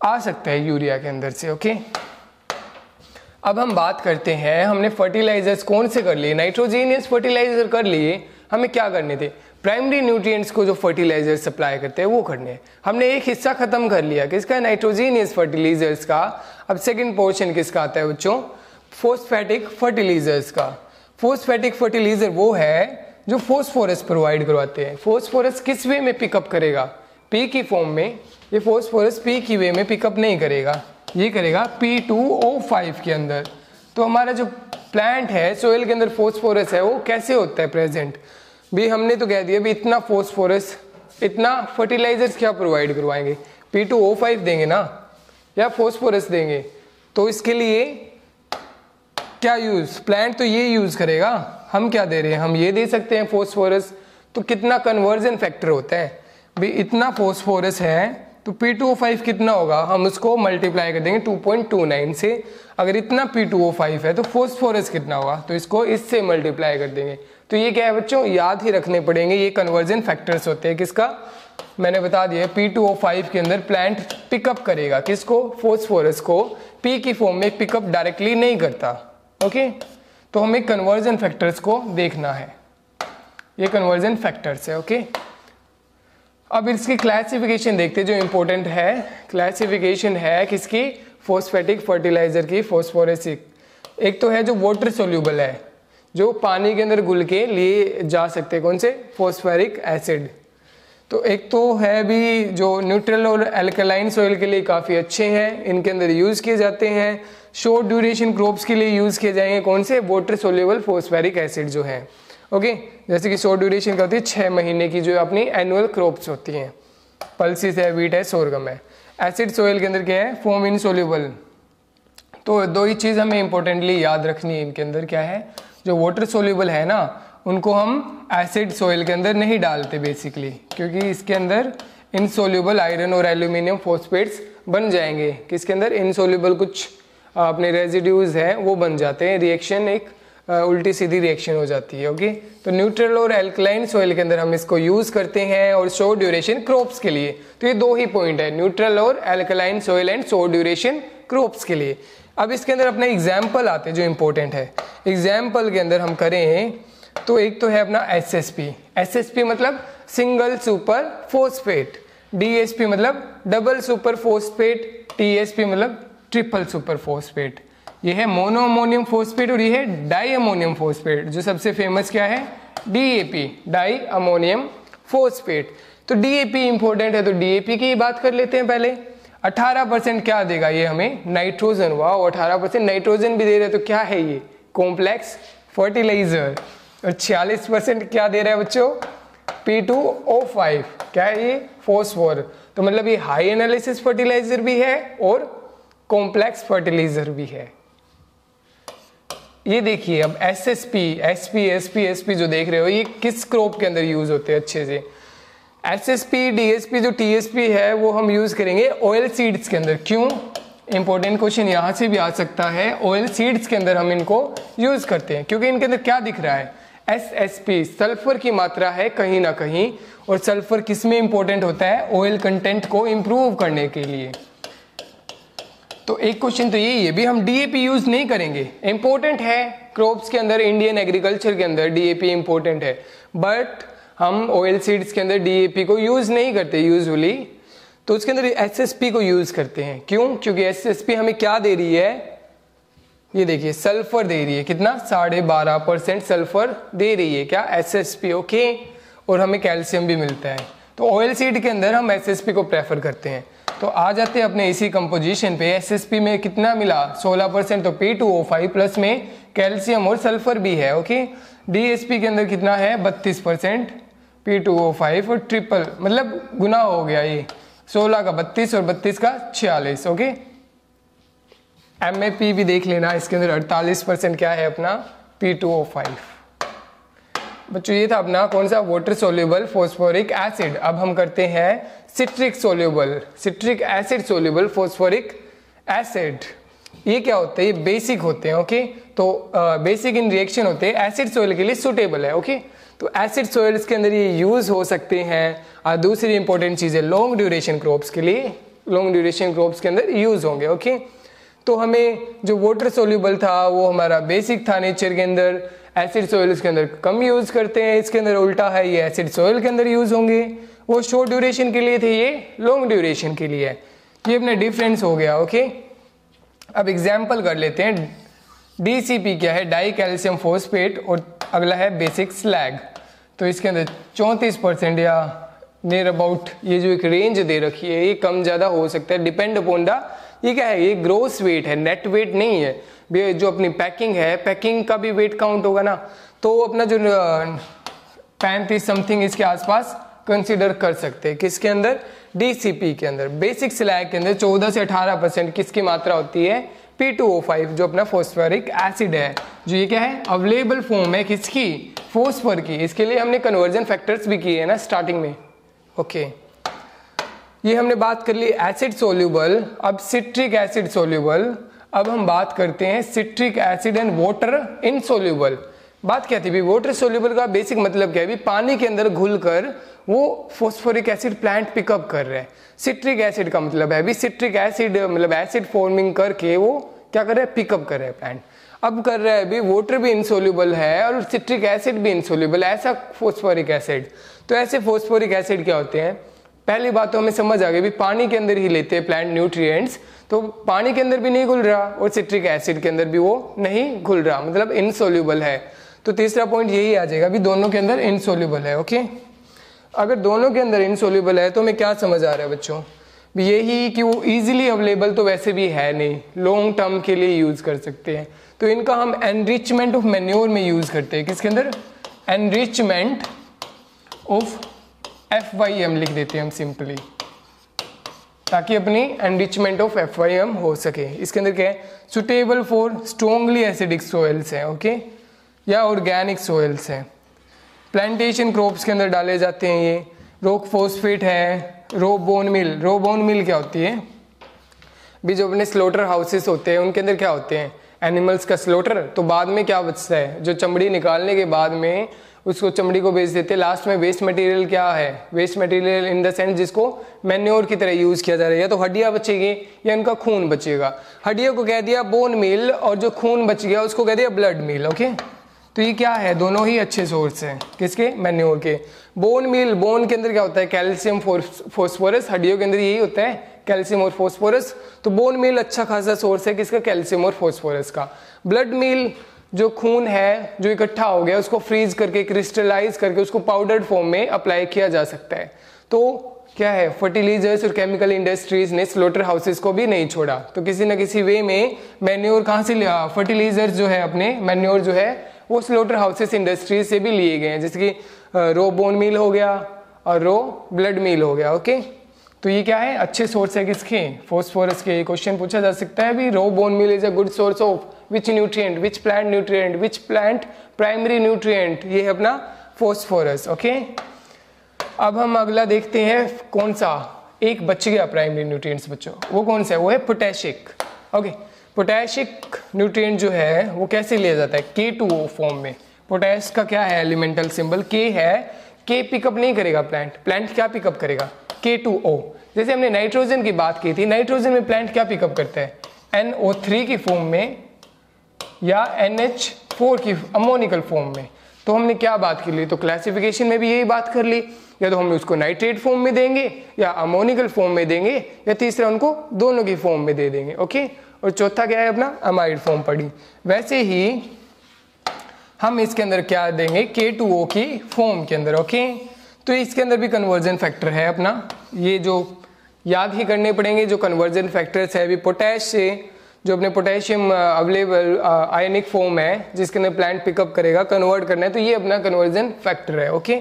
Speaker 1: आ सकता है यूरिया के अंदर से। ओके, अब हम बात करते हैं, हमने फर्टिलाइजर्स कौन से कर लिए, नाइट्रोजीनियस फर्टिलाइजर कर लिए, हमें क्या करने थे, प्राइमरी न्यूट्रिएंट्स को जो फर्टिलाइजर सप्लाई करते हैं वो करने हैं। हमने एक हिस्सा खत्म कर लिया किसका, नाइट्रोजीनियस फर्टिलाइजर्स का। अब सेकंड पोर्शन किसका आता है बच्चों, फोस्फेटिक फर्टिलाइजर्स का। फोस्फेटिक फर्टिलाइजर वो है जो फोस्फोरस प्रोवाइड करवाते हैं। फोस्फोरस किस वे में पिकअप करेगा, पी की फॉर्म में। ये फोस्फोरस पी की वे में पिकअप नहीं करेगा, ये करेगा P2O5 के अंदर। तो हमारा जो प्लांट है, सोइल के अंदर फोस्फोरस है, वो कैसे होता है प्रेजेंट भी, हमने तो कह दिया भी इतना फोस्फोरस, इतना फर्टिलाइजर्स क्या प्रोवाइड करवाएंगे, P2O5 देंगे ना या फोस्फोरस देंगे। तो इसके लिए क्या यूज, प्लांट तो ये यूज करेगा, हम क्या दे रहे हैं, हम ये दे सकते हैं फोस्फोरस। तो कितना कन्वर्जन फैक्टर होता है भी, इतना फोस्फोरस है तो P2O5 कितना होगा, हम उसको मल्टीप्लाई कर देंगे 2.29 से। अगर इतना P2O5 है तो फोस्फोरस कितना होगा, तो इसको इससे मल्टीप्लाई कर देंगे। तो ये क्या है बच्चों, याद ही रखने पड़ेंगे, ये कन्वर्जन फैक्टर्स होते हैं किसका, मैंने बता दिया P2O5 के अंदर प्लांट पिकअप करेगा किसको, फोस्फोरस को। P की फॉर्म में पिकअप डायरेक्टली नहीं करता। ओके, तो हमें कन्वर्जन फैक्टर्स को देखना है, ये कन्वर्जन फैक्टर्स है। ओके, अब इसकी क्लासिफिकेशन देखते हैं जो इंपॉर्टेंट है। क्लासिफिकेशन है किसकी, फोस्फेटिक फर्टिलाइजर की, फोस्फोरेसिक। एक तो है जो वाटर सोल्यूबल है, जो पानी के अंदर घुल के लिए जा सकते हैं, कौन से, फोस्फेरिक एसिड। तो एक तो है भी जो न्यूट्रल और एल्कलाइन सॉइल के लिए काफ़ी अच्छे हैं, इनके अंदर यूज़ किए जाते हैं। शॉर्ट ड्यूरेशन क्रॉप्स के लिए यूज़ किए जाएंगे कौन से, वाटर सोल्यूबल फोस्फेरिक एसिड जो है। ओके, जैसे कि शॉर्ट ड्यूरेशन का होती है 6 महीने की, जो अपनी एनुअल क्रॉप्स होती हैं, पल्सिस है, व्हीट है, सोरगम है। एसिड सॉइल के अंदर क्या है, फॉर्म इनसोल्यूबल। तो दो ही चीज़ हमें इंपॉर्टेंटली याद रखनी है, इनके अंदर क्या है, जो वाटर सोल्यूबल है ना, उनको हम एसिड सॉइल के अंदर नहीं डालते बेसिकली, क्योंकि इसके अंदर इनसोल्यूबल आयरन और एल्यूमिनियम फॉस्फेट्स बन जाएंगे। किसके अंदर, इनसोल्यूबल कुछ अपने रेजिड्यूज हैं वो बन जाते हैं, रिएक्शन एक उल्टी सीधी रिएक्शन हो जाती है। ओके, तो न्यूट्रल और एल्कलाइन सॉइल के अंदर हम इसको यूज करते हैं, और शॉर्ट ड्यूरेशन क्रॉप्स के लिए। तो ये दो ही पॉइंट है, न्यूट्रल और alkaline soil and short duration crops के लिए। अब इसके अंदर अपने एग्जाम्पल आते हैं जो इंपॉर्टेंट है। एग्जाम्पल के अंदर हम करें तो एक तो है अपना SSP। SSP मतलब सिंगल सुपर फोस्फेट, DSP मतलब डबल सुपर फोस्फेट, TSP मतलब ट्रिपल सुपर फोस्फेट। ये है मोनो अमोनियम फोस्फेट और ये है डाई अमोनियम फोस्फेट। जो सबसे फेमस क्या है, DAP, डाई अमोनियम फोस्फेट। तो DAP इंपॉर्टेंट है, तो DAP की बात कर लेते हैं पहले। 18% क्या देगा ये हमें, नाइट्रोजन। वाह, 18% नाइट्रोजन भी दे रहे हैं, तो क्या है ये, कॉम्प्लेक्स फर्टिलाइजर। और 46% क्या दे रहा है बच्चों, P2O5, क्या है ये, फॉस्फोर। तो मतलब ये हाई एनालिसिस फर्टिलाइजर भी है और कॉम्प्लेक्स फर्टिलाइजर भी है। ये देखिए अब SSP, SP, SP, SP जो देख रहे हो, ये किस क्रॉप के अंदर यूज होते हैं अच्छे से। SSP, DSP, जो TSP है वो हम यूज करेंगे ऑयल सीड्स के अंदर। क्यों, इंपॉर्टेंट क्वेश्चन यहाँ से भी आ सकता है। ऑयल सीड्स के अंदर हम इनको यूज करते हैं क्योंकि इनके अंदर क्या दिख रहा है, SSP, सल्फर की मात्रा है कहीं ना कहीं। और सल्फर किस में इंपॉर्टेंट होता है, ऑयल कंटेंट को इंप्रूव करने के लिए। तो एक क्वेश्चन तो यही है भी, हम DAP यूज नहीं करेंगे। इंपॉर्टेंट है क्रॉप्स के अंदर, इंडियन एग्रीकल्चर के अंदर DAP इंपॉर्टेंट है, बट हम ऑयल सीड्स के अंदर DAP को यूज नहीं करते यूजुअली। तो उसके अंदर SSP को यूज करते हैं। क्यों, क्योंकि SSP हमें क्या दे रही है, ये देखिए सल्फर दे रही है, कितना, 12.5% सल्फर दे रही है क्या, SSP। ओके, और हमें कैल्शियम भी मिलता है। तो ऑयल सीड के अंदर हम SSP को प्रेफर करते हैं। तो आ जाते हैं अपने इसी कंपोजिशन पे। SSP में कितना मिला, 16%, तो P2O5 प्लस में कैल्शियम और सल्फर भी है। ओके, DSP के अंदर कितना है, 32%, P2O5 और ट्रिपल, मतलब गुना हो गया ये, 16 का 32 और 32 का 46। ओके, MAP भी देख लेना, इसके अंदर 48% क्या है अपना, P2O5। बच्चों ये था अपना कौन सा, वाटर सोल्यूबल फोस्फोरिक एसिड। अब हम करते हैं citric soluble, citric acid soluble phosphoric acid. ये क्या होते हैं, ये बेसिक होते हैं। ओके, तो बेसिक इन रिएक्शन होते हैं, एसिड सॉइल के लिए सुटेबल है। ओके, तो एसिड सॉइल्स के अंदर ये यूज हो सकते हैं। दूसरी इंपॉर्टेंट चीज है लॉन्ग ड्यूरेशन क्रॉप्स के लिए, लॉन्ग ड्यूरेशन क्रॉप्स के अंदर यूज होंगे। ओके, तो हमें जो वाटर सोल्यूबल था वो हमारा बेसिक था नेचर के अंदर, एसिड सॉइल्स के अंदर कम यूज करते हैं, इसके अंदर उल्टा है, ये एसिड सॉइल के अंदर यूज होंगे। वो शॉर्ट ड्यूरेशन के लिए थे, ये लॉन्ग ड्यूरेशन के लिए है। ये अपना डिफरेंस हो गया। ओके, अब एग्जाम्पल कर लेते हैं। DCP क्या है, डाई कैल्शियम फॉस्फेट, और अगला है बेसिक स्लैग। तो इसके अंदर 34% या नियर अबाउट ये जो एक रेंज दे रखी है, ये कम ज़्यादा हो सकता है, डिपेंड अपॉन द, ये क्या है, ये ग्रोस वेट है, नेट वेट नहीं है। जो अपनी पैकिंग है, पैकिंग का भी वेट काउंट होगा ना, तो अपना जो 35 समथिंग इसके आसपास कंसीडर कर सकते हैं। किसके अंदर, DCP के अंदर। बेसिक स्लैग के अंदर 14 से 18% किसकी मात्रा होती है, P2O5, जो अपना फॉस्फोरिक एसिड है, जो ये क्या है, अवेलेबल फॉर्म है किसकी, फॉस्फर की। इसके लिए हमने कन्वर्जन फैक्टर्स भी किए हैं ना स्टार्टिंग में। ओके, ये हमने बात कर ली एसिड सोल्यूबल। अब सिट्रिक एसिड सोल्यूबल, अब हम बात करते हैं citric acid and water insoluble. बात क्या थी, वाटर सोल्यूबल का बेसिक मतलब क्या है, पानी के अंदर घुलकर वो फॉस्फोरिक एसिड प्लांट पिकअप कर रहे हैं। सिट्रिक एसिड का मतलब है सिट्रिक एसिड मतलब एसिड फॉर्मिंग करके वो क्या कर रहे हैं, पिकअप कर रहे हैं प्लांट। अब कर रहा है अभी वाटर भी इनसोल्यूबल है और सिट्रिक एसिड भी इनसोल्यूबल है, ऐसा फॉस्फोरिक एसिड। तो ऐसे फॉस्फोरिक एसिड क्या होते हैं, पहली बात तो हमें समझ आ गई, पानी के अंदर ही लेते हैं प्लांट न्यूट्रिएंट्स, तो पानी के अंदर भी नहीं घुल रहा और सिट्रिक एसिड के अंदर भी वो नहीं घुल रहा, मतलब इनसोल्यूबल है। तो तीसरा पॉइंट यही आ जाएगा, दोनों के अंदर इनसोल्यूबल है। ओके, अगर दोनों के अंदर इनसोल्यूबल है तो हमें क्या समझ आ रहा है बच्चों, यही कि वो इजीली अवेलेबल तो वैसे भी है नहीं, लॉन्ग टर्म के लिए यूज कर सकते हैं। तो इनका हम एनरिचमेंट ऑफ मैन्योर में यूज करते हैं। किसके अंदर, एनरिचमेंट ऑफ FYM लिख देते हैं हम सिंपली, ताकि अपनी एनरिचमेंट ऑफ FYM हो सके। इसके अंदर क्या है, suitable for strongly acidic soils है, ओके, या ऑर्गेनिक सोइल्स है। प्लांटेशन क्रॉप्स के अंदर डाले जाते हैं ये। रॉक फॉस्फेट है, रो बोन मिल। रो बोन मिल क्या होती है, भी जो अपने स्लोटर हाउसेस होते हैं उनके अंदर क्या होते हैं, एनिमल्स का स्लोटर। तो बाद में क्या बचता है, जो चमड़ी निकालने के बाद में उसको चमड़ी को बेच देते हैं, लास्ट में वेस्ट मटेरियल क्या है, waste material in the sense जिसको मैन्योर की तरह यूज किया जा रहा है। या तो हड्डियां बचेगी या इनका खून बचेगा। हड्डियों को कह दिया बोन मिल और जो खून बच गया उसको कह दिया ब्लड मिल। ओके, तो ये क्या है, दोनों ही अच्छे सोर्स हैं किसके, मैन्योर के। बोन मिल, बोन के अंदर क्या होता है, कैल्शियम फॉस्फोरस, हड्डियों के अंदर यही होता है कैल्शियम और फॉस्फोरस। तो बोन मिल अच्छा खासा सोर्स है किसका, कैल्शियम और फॉस्फोरस का। ब्लड मिल जो खून है जो इकट्ठा हो गया उसको फ्रीज करके क्रिस्टलाइज करके उसको पाउडर्ड फॉर्म में अप्लाई किया जा सकता है। तो क्या है, फर्टिलाइजर्स और केमिकल इंडस्ट्रीज ने स्लोटर हाउसेस को भी नहीं छोड़ा। तो किसी न किसी वे में मैन्योर कहाँ से लिया, फर्टिलाइजर्स जो है अपने मैन्योर जो है वो स्लोटर हाउसेस इंडस्ट्रीज से भी लिए गए हैं, जैसे कि रो बोन मील हो गया और रो ब्लड मील हो गया। ओके, तो ये क्या है, अच्छे सोर्स है किसके, फॉस्फोरस के। क्वेश्चन पूछा जा सकता है भी, raw bone meal is a good source of which nutrient, which plant nutrient, which plant primary nutrient, ये है अपना फॉस्फोरस। ओके, अब हम अगला देखते हैं कौन सा, एक बच गया प्राइमरी न्यूट्रिएंट्स बच्चों, वो कौन सा है, वो है पोटेशिक। ओके, पोटेशिक न्यूट्रिएंट जो है वो कैसे लिया जाता है, K2O फॉर्म में। पोटेश का क्या है एलिमेंटल सिंबल, K है, K पिकअप नहीं करेगा प्लांट, प्लांट क्या पिकअप करेगा, K2O। जैसे हमने नाइट्रोजन की बात की थी, नाइट्रोजन में प्लांट क्या पिकअप करता है, NO3 की फॉर्म में या NH4 की अमोनिकल फॉर्म में। तो हमने क्या बात कर ली, तो क्लासिफिकेशन में भी यही बात कर ली, या तो हम उसको नाइट्रेट फॉर्म में देंगे या अमोनिकल फॉर्म में देंगे, या तीसरा उनको दोनों की फॉर्म में दे देंगे। ओके, और चौथा क्या है अपना अमाइड फॉर्म पड़ी। वैसे ही हम इसके अंदर क्या देंगे, K2O की फॉर्म के अंदर। ओके, तो इसके अंदर भी कन्वर्जन फैक्टर है अपना, ये जो याद ही करने पड़ेंगे जो कन्वर्जन फैक्टर्स है, भी पोटैश से जो अपने पोटेशियम अवेलेबल आयनिक फॉर्म है जिसके अंदर प्लांट पिकअप करेगा, कन्वर्ट करना है, तो ये अपना कन्वर्जन फैक्टर है। Okay,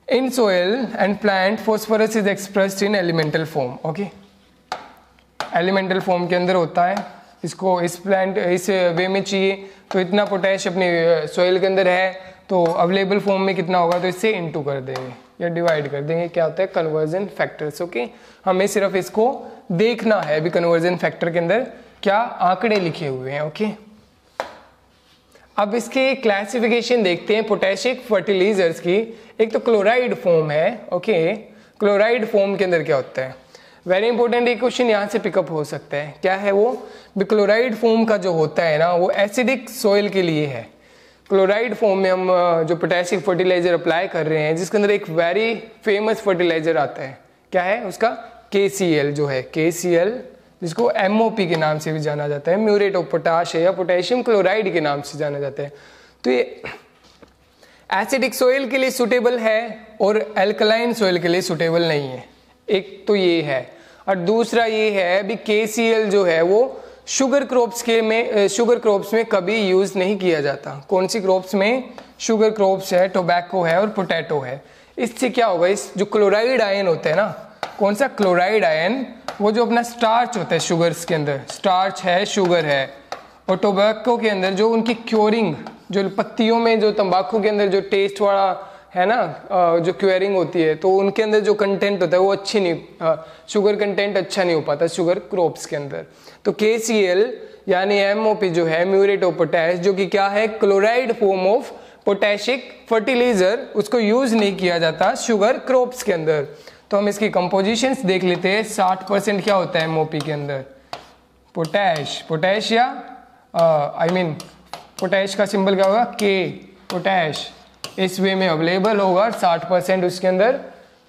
Speaker 1: in soil and plant phosphorus is expressed in elemental form. Okay, elemental form के अंदर होता है, इसको इस प्लांट इस वे में चाहिए तो इतना पोटैश अपने सोइल के अंदर है, तो अवेलेबल फॉर्म में कितना होगा, तो इससे इनटू कर देंगे या डिवाइड कर देंगे, क्या होता है कन्वर्जन फैक्टर्स। ओके, हमें सिर्फ इसको देखना है भी कन्वर्जन फैक्टर के अंदर क्या आंकड़े लिखे हुए हैं। ओके, अब इसके क्लासिफिकेशन देखते हैं पोटेशिक फर्टिलाइजर्स की। एक तो क्लोराइड फॉर्म है। ओके, क्लोराइड फॉर्म के अंदर क्या होता है, वेरी इंपॉर्टेंट एक क्वेश्चन यहाँ से पिकअप हो सकता है, क्या है वो, क्लोराइड फॉर्म का जो होता है ना वो एसिडिक सोइल के लिए है। क्लोराइड फॉर्म में हम जो पोटेशियम फर्टिलाइजर अप्लाई कर रहे हैं जिसके अंदर एक वेरी फेमस फर्टिलाइजर आता है, क्या है उसका, KCl जो है, KCl जिसको MOP के नाम से भी जाना जाता है, म्यूरेट ऑफ पोटाश है या पोटेशियम क्लोराइड के नाम से जाना जाता है। तो ये एसिडिक सोइल के लिए सुटेबल है और एल्कलाइन सोइल के लिए सुटेबल नहीं है, एक तो ये है। और दूसरा ये है भी KCl जो है वो शुगर क्रॉप्स में कभी यूज नहीं किया जाता। कौन सी क्रॉप्स में, शुगर क्रॉप्स है, टोबैको है और पोटैटो है। इससे क्या होगा, इस जो क्लोराइड आयन होता है ना, कौन सा क्लोराइड आयन, वो जो अपना स्टार्च होता है शुगर्स के अंदर, स्टार्च है, शुगर है, और टोबैको के अंदर जो उनकी क्योरिंग, जो पत्तियों में जो तंबाकू के अंदर जो टेस्ट वाला है ना, जो क्वेरिंग होती है, तो उनके अंदर जो कंटेंट होता है वो अच्छी नहीं, शुगर कंटेंट अच्छा नहीं हो पाता शुगर क्रॉप्स के अंदर। तो KCl यानी MOP जो है, म्यूरेट ऑफ पोटैश, जो कि क्या है, क्लोराइड फॉर्म ऑफ पोटैशिक फर्टिलाइजर, उसको यूज नहीं किया जाता शुगर क्रॉप्स के अंदर। तो हम इसकी कंपोजिशंस देख लेते हैं। 60% क्या होता है MOP के अंदर, पोटैश या पोटैश का सिंबल क्या होगा, K, पोटैश, इस वे में अवेलेबल होगा और 60% उसके अंदर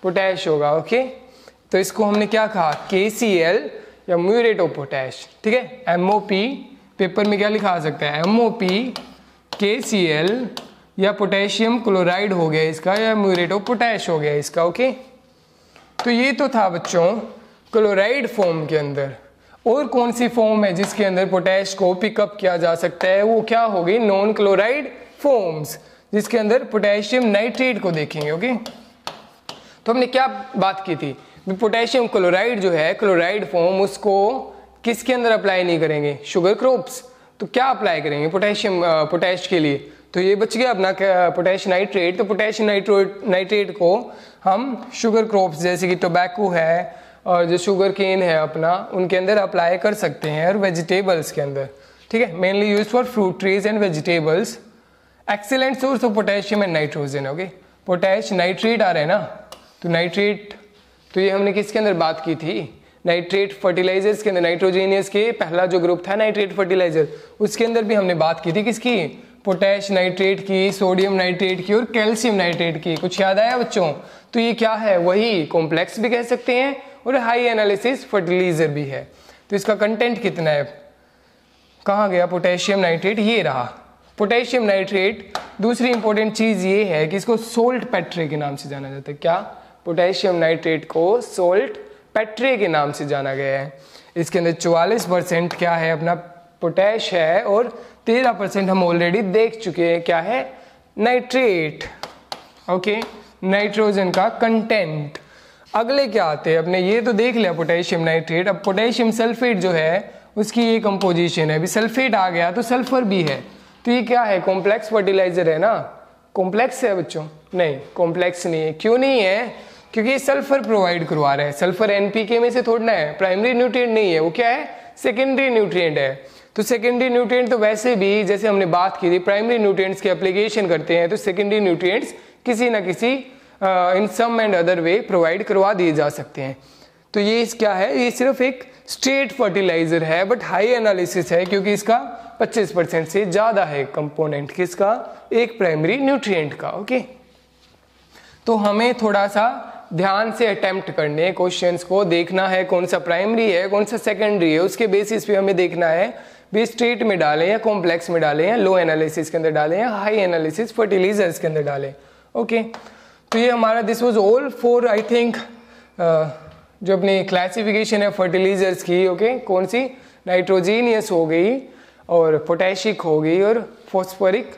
Speaker 1: पोटैश होगा। ओके, तो इसको हमने क्या कहा, KCl या म्यूरेट ऑफ पोटैश, ठीक है। MOP पेपर में क्या लिखा आ सकता है, MOP KCl या पोटेशियम क्लोराइड हो गया इसका, या म्यूरेट ऑफ पोटैश हो गया इसका। ओके, तो ये तो था बच्चों क्लोराइड फॉर्म के अंदर। और कौन सी फॉर्म है जिसके अंदर पोटैश को पिकअप किया जा सकता है, वो क्या होगी, नॉन क्लोराइड फॉर्म्स, जिसके अंदर पोटेशियम नाइट्रेट को देखेंगे। ओके, तो हमने क्या बात की थी, पोटेशियम क्लोराइड जो है, क्लोराइड फॉर्म, उसको किसके अंदर अप्लाई नहीं करेंगे, शुगर क्रॉप्स। तो क्या अप्लाई करेंगे पोटैश के लिए, तो ये बच गया अपना पोटैश नाइट्रेट। तो पोटैश नाइट्रेट को हम शुगर क्रॉप्स जैसे कि टोबैको है और जो शुगर केन है अपना, उनके अंदर अप्लाई कर सकते हैं, और वेजिटेबल्स के अंदर, ठीक है, mainly use for fruit trees and vegetables. Excellent source of potassium and nitrogen. Okay, potash nitrate आ रहा है ना, तो नाइट्रेट, तो ये हमने किसके अंदर बात की थी, नाइट्रेट फर्टिलाइजर्स के अंदर, नाइट्रोजेनियस के पहला जो ग्रुप था नाइट्रेट फर्टिलाइजर, उसके अंदर भी हमने बात की थी किसकी, पोटैश नाइट्रेट की, सोडियम नाइट्रेट की और कैल्शियम नाइट्रेट की। कुछ याद आया बच्चों, तो ये क्या है, वही कॉम्प्लेक्स भी कह सकते हैं और हाई एनालिसिस फर्टिलाइजर भी है। तो इसका कंटेंट कितना है, कहाँ गया पोटेशियम नाइट्रेट, ये रहा पोटेशियम नाइट्रेट। दूसरी इंपॉर्टेंट चीज ये है कि इसको सोल्ट पेट्रे के नाम से जाना जाता है। क्या, पोटेशियम नाइट्रेट को सोल्ट पेट्रे के नाम से जाना गया है। इसके अंदर 44% क्या है अपना पोटैश है, और 13% हम ऑलरेडी देख चुके हैं क्या है, नाइट्रेट। ओके, नाइट्रोजन का कंटेंट। अगले क्या आते हैं अपने, ये तो देख लिया पोटेशियम नाइट्रेट। अब पोटेशियम सल्फेट जो है उसकी ये कंपोजिशन है, अभी सल्फेट आ गया तो सल्फर भी है, तो ये क्या है, कॉम्प्लेक्स फर्टिलाइजर है ना, कॉम्प्लेक्स है बच्चों, नहीं कॉम्प्लेक्स नहीं है। क्यों नहीं है, क्योंकि ये सल्फर प्रोवाइड करवा रहा है, सल्फर NPK में से थोड़ा है, प्राइमरी न्यूट्रिएंट नहीं है, वो क्या है, सेकेंडरी न्यूट्रिएंट है। तो सेकेंडरी न्यूट्रिएंट तो वैसे भी जैसे हमने बात की थी, प्राइमरी न्यूट्रिएंट्स की एप्लीकेशन करते हैं, तो सेकेंडरी न्यूट्रिएंट्स किसी ना किसी इन सम एंड अदर वे प्रोवाइड करवा दिए जा सकते हैं। तो ये क्या है, ये सिर्फ एक स्ट्रेट फर्टिलाइजर है, बट हाई एनालिसिस है क्योंकि इसका 25% से ज्यादा है कंपोनेंट किसका, एक प्राइमरी न्यूट्रिएंट का। ओके, तो हमें थोड़ा सा ध्यान से अटेम्प्ट करने क्वेश्चंस को, देखना है कौन सा प्राइमरी है कौन सा सेकेंडरी है, उसके बेसिस पे हमें देखना है भी स्ट्रेट में डालें या कॉम्प्लेक्स में डालें या लो एनालिसिस के अंदर डालें या हाई एनालिसिस फर्टिलाइजर्स के अंदर डालें। ओके, तो ये हमारा this was all for I think जो अपनी क्लासिफिकेशन है फर्टिलाइजर्स की। ओके, कौन सी, नाइट्रोजीनियस हो गई और पोटैशिक हो गई और फॉस्फोरिक,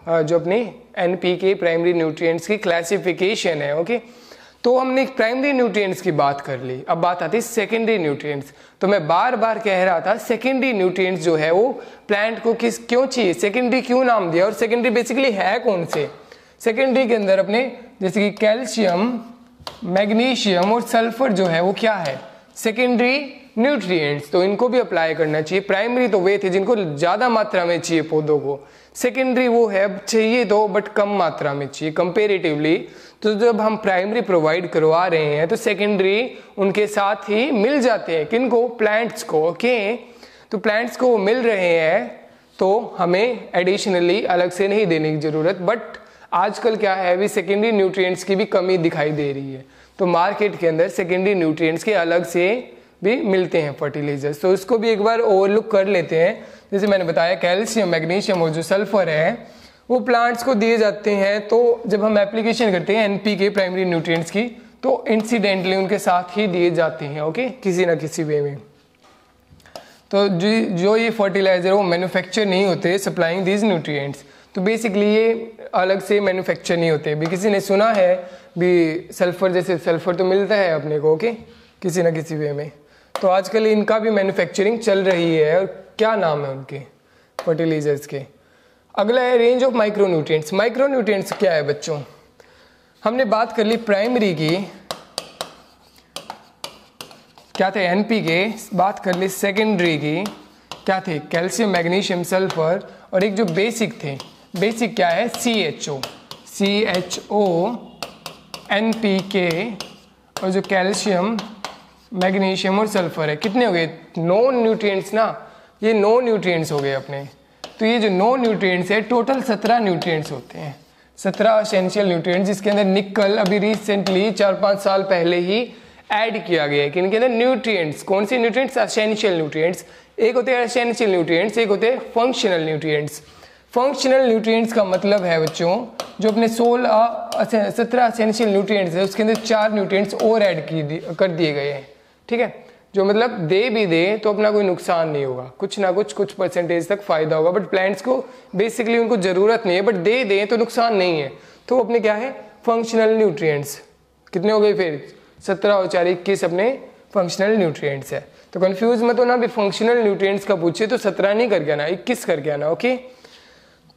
Speaker 1: जो अपनी NPK प्राइमरी न्यूट्रिएंट्स की क्लासिफिकेशन है। ओके, तो हमने प्राइमरी न्यूट्रिएंट्स की बात कर ली, अब बात आती है सेकेंडरी न्यूट्रिएंट्स। तो मैं बार बार कह रहा था सेकेंडरी न्यूट्रिएंट्स जो है वो प्लांट को क्यों चाहिए, सेकेंडरी क्यों नाम दिया, और सेकेंडरी बेसिकली है कौन से। सेकेंडरी के अंदर अपने जैसे कि कैल्शियम, मैग्नीशियम और सल्फर जो है वो क्या है, सेकेंडरी न्यूट्रिएंट्स, तो इनको भी अप्लाई करना चाहिए। प्राइमरी तो वे थे जिनको ज्यादा मात्रा में चाहिए पौधों को, सेकेंडरी वो है चाहिए तो बट कम मात्रा में चाहिए कंपेरेटिवली। तो जब हम प्राइमरी प्रोवाइड करवा रहे हैं तो सेकेंडरी उनके साथ ही मिल जाते हैं, किनको, प्लांट्स को। ओके, तो प्लांट्स को मिल रहे हैं तो हमें एडिशनली अलग से नहीं देने की जरूरत। बट आजकल क्या है, अभी सेकेंडरी न्यूट्रिएंट्स की भी कमी दिखाई दे रही है, तो मार्केट के अंदर सेकेंडरी न्यूट्रिएंट्स के अलग से भी मिलते हैं फर्टिलाइजर्स, तो इसको भी एक बार ओवरलुक कर लेते हैं। जैसे मैंने बताया कैल्शियम, मैग्नीशियम और जो सल्फर है वो प्लांट्स को दिए जाते हैं। तो जब हम एप्लीकेशन करते हैं एनपीके प्राइमरी न्यूट्रिएंट्स की तो इंसिडेंटली उनके साथ ही दिए जाते हैं। ओके, किसी ना किसी वे में। तो जो ये फर्टिलाइजर वो मैन्युफैक्चर नहीं होते सप्लाइंग दीज न्यूट्रिएंट्स, तो बेसिकली ये अलग से मैन्युफैक्चर नहीं होते। भी किसी ने सुना है भी सल्फर, जैसे सल्फर तो मिलता है अपने को, ओके, किसी ना किसी वे में। तो आजकल इनका भी मैन्युफैक्चरिंग चल रही है। और क्या नाम है उनके फर्टिलाइजर्स के? अगला है रेंज ऑफ माइक्रोन्यूट्रिएंट्स। माइक्रोन्यूट्रिएंट्स क्या है बच्चों? हमने बात कर ली प्राइमरी की, क्या थे, एनपीके। बात कर ली सेकेंडरी की, क्या थे, कैल्शियम, मैग्नीशियम, सल्फर। और एक जो बेसिक थे, बेसिक क्या है, CHO, NPK और जो कैल्शियम, मैग्नीशियम और सल्फर है। कितने हो गए? 9 न्यूट्रिएंट्स ना, ये 9 न्यूट्रिएंट्स हो गए अपने। तो ये जो 9 न्यूट्रिएंट्स है, टोटल 17 न्यूट्रिएंट्स होते हैं, 17 एसेंशियल न्यूट्रिएंट्स, जिसके अंदर निकल अभी रिसेंटली 4-5 साल पहले ही ऐड किया गया है कि इनके अंदर न्यूट्रिएंट्स, कौन से न्यूट्रिएंट्स, एसेंशियल न्यूट्रिएंट्स। एक होते हैं एसेंशियल न्यूट्रिएंट्स, एक होते हैं फंक्शनल न्यूट्रिएंट्स। फंक्शनल न्यूट्रिएंट्स का मतलब है बच्चों जो अपने 17 एसेंशियल न्यूट्रिएंट्स है उसके अंदर 4 न्यूट्रिएंट्स और ऐड कर दिए गए हैं। ठीक है, जो मतलब दे भी दे तो अपना कोई नुकसान नहीं होगा, कुछ ना कुछ परसेंटेज तक फायदा होगा। बट प्लांट्स को बेसिकली उनको जरूरत नहीं है, बट दे दें तो नुकसान नहीं है। तो अपने क्या है, फंक्शनल न्यूट्रिएंट्स। कितने हो गए फिर? 17 और 4 21 अपने फंक्शनल न्यूट्रिएंट्स है। तो कंफ्यूज मत हो ना, भी फंक्शनल न्यूट्रिएंट्स का पूछे तो 17 नहीं करके आना, 21 करके आना। ओके,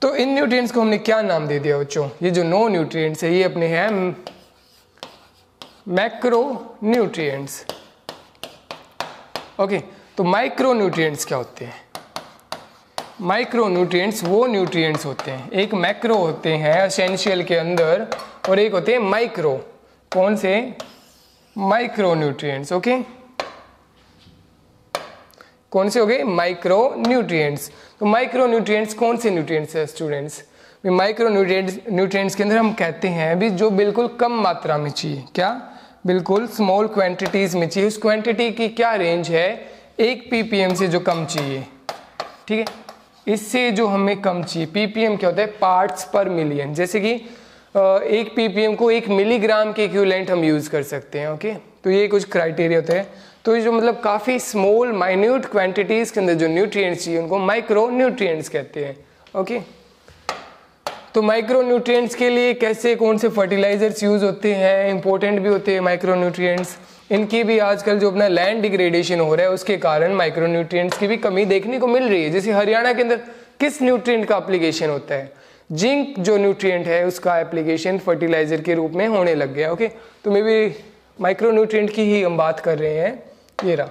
Speaker 1: तो इन न्यूट्रिएंट्स को हमने क्या नाम दे दिया बच्चों? ये जो 9 न्यूट्रिएंट्स है ये अपने हैं मैक्रो न्यूट्रिएंट्स। ओके, तो माइक्रो न्यूट्रिएंट्स क्या होते हैं? माइक्रो न्यूट्रिएंट्स वो न्यूट्रिएंट्स होते हैं, एक मैक्रो होते हैं एसेंशियल के अंदर और एक होते हैं माइक्रो। कौन से? Micro nutrients. ओके, कौन से हो गए? Micro nutrients. तो माइक्रो न्यूट्रिएंट्स कौन से न्यूट्रिएंट्स है स्टूडेंट्स? माइक्रो न्यूट्रिएंट्स के अंदर हम कहते हैं भी जो बिल्कुल कम मात्रा में चाहिए। क्या? बिल्कुल स्मॉल क्वांटिटीज में चाहिए। उस क्वांटिटी की क्या रेंज है? 1 ppm से जो कम चाहिए। ठीक है, इससे जो हमें कम चाहिए, ppm क्या होता है? पार्ट्स पर मिलियन। जैसे कि 1 ppm को 1 मिलीग्राम के इक्विवेलेंट हम यूज कर सकते हैं। ओके, तो ये कुछ क्राइटेरिया होते हैं। तो ये जो मतलब काफी स्मॉल माइन्यूट क्वांटिटीज के अंदर जो न्यूट्रिएंट्स चाहिए उनको माइक्रो न्यूट्रिएंट्स कहते हैं। ओके, तो माइक्रो न्यूट्रिएंट्स के लिए कैसे कौन से फर्टिलाइजर्स यूज होते हैं, इंपॉर्टेंट भी होते हैं माइक्रो न्यूट्रिएंट्स। इनकी भी आजकल जो अपना लैंड डिग्रेडेशन हो रहा है उसके कारण माइक्रो न्यूट्रिएंट्स की भी कमी देखने को मिल रही है। जैसे हरियाणा के अंदर किस न्यूट्रिएंट का एप्लीकेशन होता है? जिंक जो न्यूट्रिएंट है उसका एप्लीकेशन फर्टिलाइजर के रूप में होने लग गया। ओके, तो मे बी माइक्रो न्यूट्रिएंट की ही हम बात कर रहे हैं। ये रहा,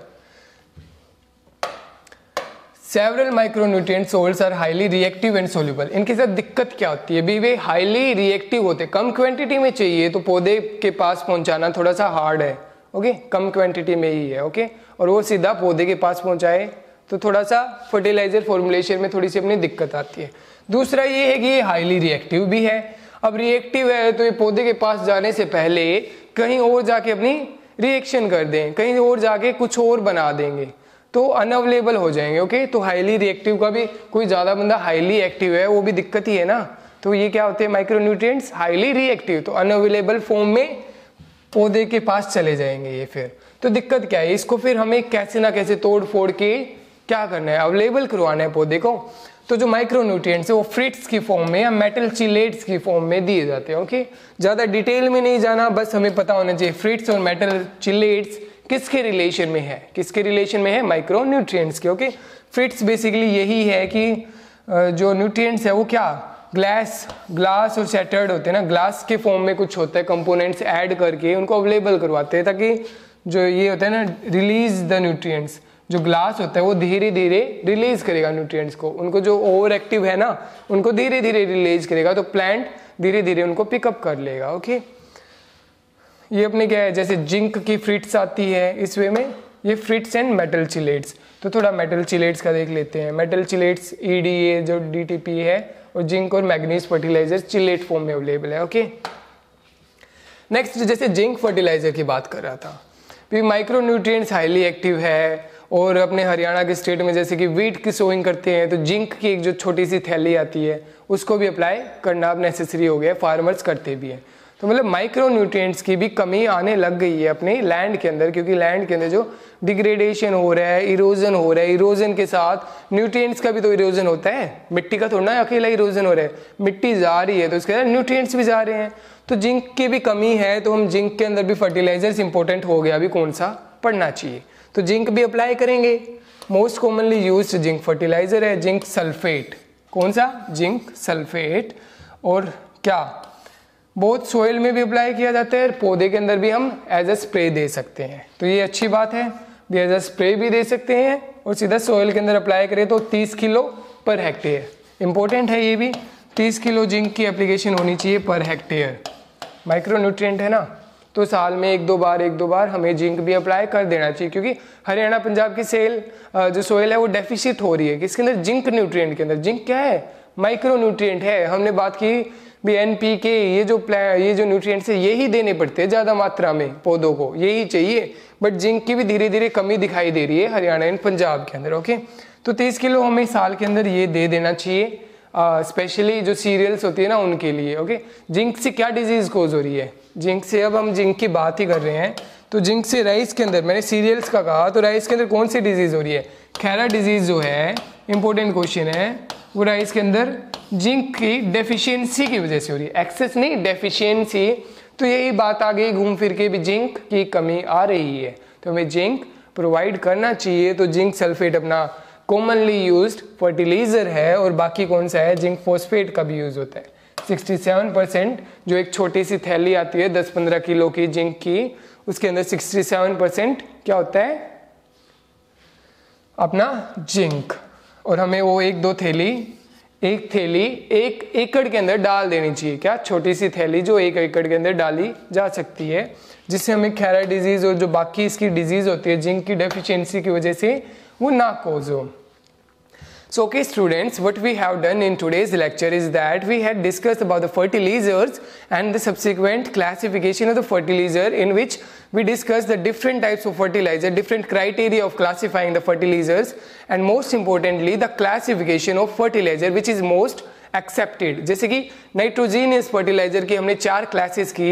Speaker 1: several micronutrient salts are highly reactive and soluble. इनके साथ दिक्कत क्या होती है? भी वे हाईली रिएक्टिव होते, कम क्वांटिटी में चाहिए तो पौधे के पास पहुंचाना थोड़ा सा हार्ड है। ओके, कम क्वांटिटी में ही है। ओके, और वो सीधा पौधे के पास पहुंचाए तो थोड़ा सा फर्टिलाइजर फॉर्मुलेशन में थोड़ी सी अपनी दिक्कत आती है। दूसरा ये है कि ये हाईली रिएक्टिव भी है। अब रिएक्टिव है तो ये पौधे के पास जाने से पहले कहीं और जाके अपनी रिएक्शन कर दें, कहीं और जाके कुछ और बना देंगे तो अनअवेलेबल हो जाएंगे। ओके, तो हाईली रिएक्टिव का भी कोई ज्यादा बंदा हाईली एक्टिव है वो भी दिक्कत ही है ना। तो ये क्या होते हैं माइक्रोन्यूट्रिएंट्स? हाईली रिएक्टिव, तो अनअवेलेबल फॉर्म में पौधे के पास चले जाएंगे ये। फिर तो दिक्कत क्या है? इसको फिर हमें कैसे ना कैसे तोड़ फोड़ के क्या करना है? अवेलेबल करवाना है पौधे को। तो जो माइक्रोन्यूट्रिएंट्स है वो फ्रिट्स की फॉर्म में या मेटल चिलेट्स की फॉर्म में दिए जाते हैं। ओके, ज्यादा डिटेल में नहीं जाना, बस हमें पता होना चाहिए फ्रिट्स और मेटल चिलेट्स किसके रिलेशन में है, किसके रिलेशन में है? माइक्रोन्यूट्रिएंट्स के। ओके, फ्रिट्स बेसिकली यही है कि जो न्यूट्रिएंट्स है वो क्या ग्लास और शैटर्ड होते हैं ना, ग्लास के फॉर्म में कुछ होता है, कंपोनेंट्स ऐड करके उनको अवेलेबल करवाते हैं ताकि जो ये होता है ना रिलीज द न्यूट्रिएंट्स, जो ग्लास होता है वो धीरे धीरे रिलीज करेगा न्यूट्रिएंट्स को, उनको जो ओवर एक्टिव है ना उनको धीरे धीरे रिलीज करेगा, तो प्लांट धीरे धीरे उनको पिकअप कर लेगा। ओके, ये अपने क्या है, जैसे जिंक की फ्रिट्स आती है इस वे में, ये फ्रिट्स एंड मेटल चिलेट्स। तो थोड़ा मेटल चिलेट्स का देख लेते हैं। मेटल चिलेट्स EDA जो DTP है, और जिंक और मैग्नीज फर्टिलाइजर चिलेट फॉर्म में अवेलेबल है। ओके, नेक्स्ट जैसे जिंक फर्टिलाइजर की बात कर रहा था, माइक्रो न्यूट्रिएंट्स हाईली एक्टिव है, और अपने हरियाणा के स्टेट में जैसे कि वीट की सोइंग करते हैं तो जिंक की एक जो छोटी सी थैली आती है उसको भी अप्लाई करना अब नेसेसरी हो गया, फार्मर्स करते भी हैं। तो मतलब माइक्रो न्यूट्रिएंट्स की भी कमी आने लग गई है अपने लैंड के अंदर, क्योंकि लैंड के अंदर जो डिग्रेडेशन हो रहा है, इरोजन हो रहा है, इरोजन के साथ न्यूट्रिएंट्स का भी तो इरोजन होता है, मिट्टी का थोड़ा ना अकेला इरोजन हो रहा है, मिट्टी जा रही है तो उसके अंदर न्यूट्रिएंट्स भी जा रहे हैं, तो जिंक की भी कमी है, तो हम जिंक के अंदर भी फर्टिलाइजर्स इंपॉर्टेंट हो गया, अभी कौन सा पढ़ना चाहिए, तो जिंक भी अप्लाई करेंगे। Most commonly used zinc fertiliser है जिंक सल्फेट। कौन सा? Zinc sulphate. और क्या बहुत सोइल में भी अप्लाई किया जाता है, पौधे के अंदर भी हम एज अ स्प्रे दे सकते हैं, तो ये अच्छी बात है, भी एज अ स्प्रे भी दे सकते हैं और सीधा सोइल के अंदर अप्लाई करें तो 30 किलो पर हेक्टेयर। इंपॉर्टेंट है ये भी, 30 किलो जिंक की एप्लीकेशन होनी चाहिए पर हेक्टेयर। माइक्रो न्यूट्रिएंट है ना, तो साल में एक दो बार हमें जिंक भी अप्लाई कर देना चाहिए, क्योंकि हरियाणा पंजाब की जो सोइल है वो डेफिशिट हो रही है किसके अंदर? जिंक न्यूट्रिएंट के अंदर। जिंक क्या है? माइक्रो न्यूट्रिएंट है। हमने बात की भी NPK, ये जो न्यूट्रिएंट्स है यही देने पड़ते हैं ज़्यादा मात्रा में पौधों को, यही चाहिए, बट जिंक की भी धीरे धीरे कमी दिखाई दे रही है हरियाणा एंड पंजाब के अंदर। ओके, तो 30 किलो हमें साल के अंदर ये दे देना चाहिए, स्पेशली जो सीरियल्स होती है ना उनके लिए। ओके, जिंक से क्या डिजीज कोज हो रही है? जिंक से, अब हम जिंक की बात ही कर रहे हैं, तो जिंक से राइस के अंदर, मैंने सीरियल्स का कहा, तो राइस के अंदर कौन सी डिजीज हो रही है? खैरा डिजीज जो है, इंपॉर्टेंट क्वेश्चन है, वो राइस के अंदर जिंक की डेफिशिएंसी की वजह से हो रही है, एक्सेस नहीं डेफिशिएंसी। तो यही बात आ गई घूम फिर के भी जिंक की कमी आ रही है, तो हमें जिंक प्रोवाइड करना चाहिए। तो जिंक सल्फेट अपना कॉमनली यूज्ड फर्टिलाइजर है, और बाकी कौन सा है? जिंक फॉस्फेट का भी यूज होता है। 67% जो एक छोटी सी थैली आती है 10-15 किलो की जिंक की, उसके अंदर 67% क्या होता है? अपना जिंक। और हमें वो एक थैली 1 एकड़ के अंदर डाल देनी चाहिए। क्या? छोटी सी थैली जो 1 एकड़ के अंदर डाली जा सकती है, जिससे हमें खैरा डिजीज और जो बाकी इसकी डिजीज होती है जिंक की डेफिशिएंसी की वजह से वो ना कोज हो। So okay students, what we have done in today's lecture is that we had discussed about the fertilizers and the subsequent classification of the fertilizer, in which we discussed the different types of fertilizer, different criteria of classifying the fertilizers, and most importantly the classification of fertilizer which is most accepted। जैसे कि नाइट्रोजीनियस फर्टिलाइजर की हमने 4 क्लासेस की,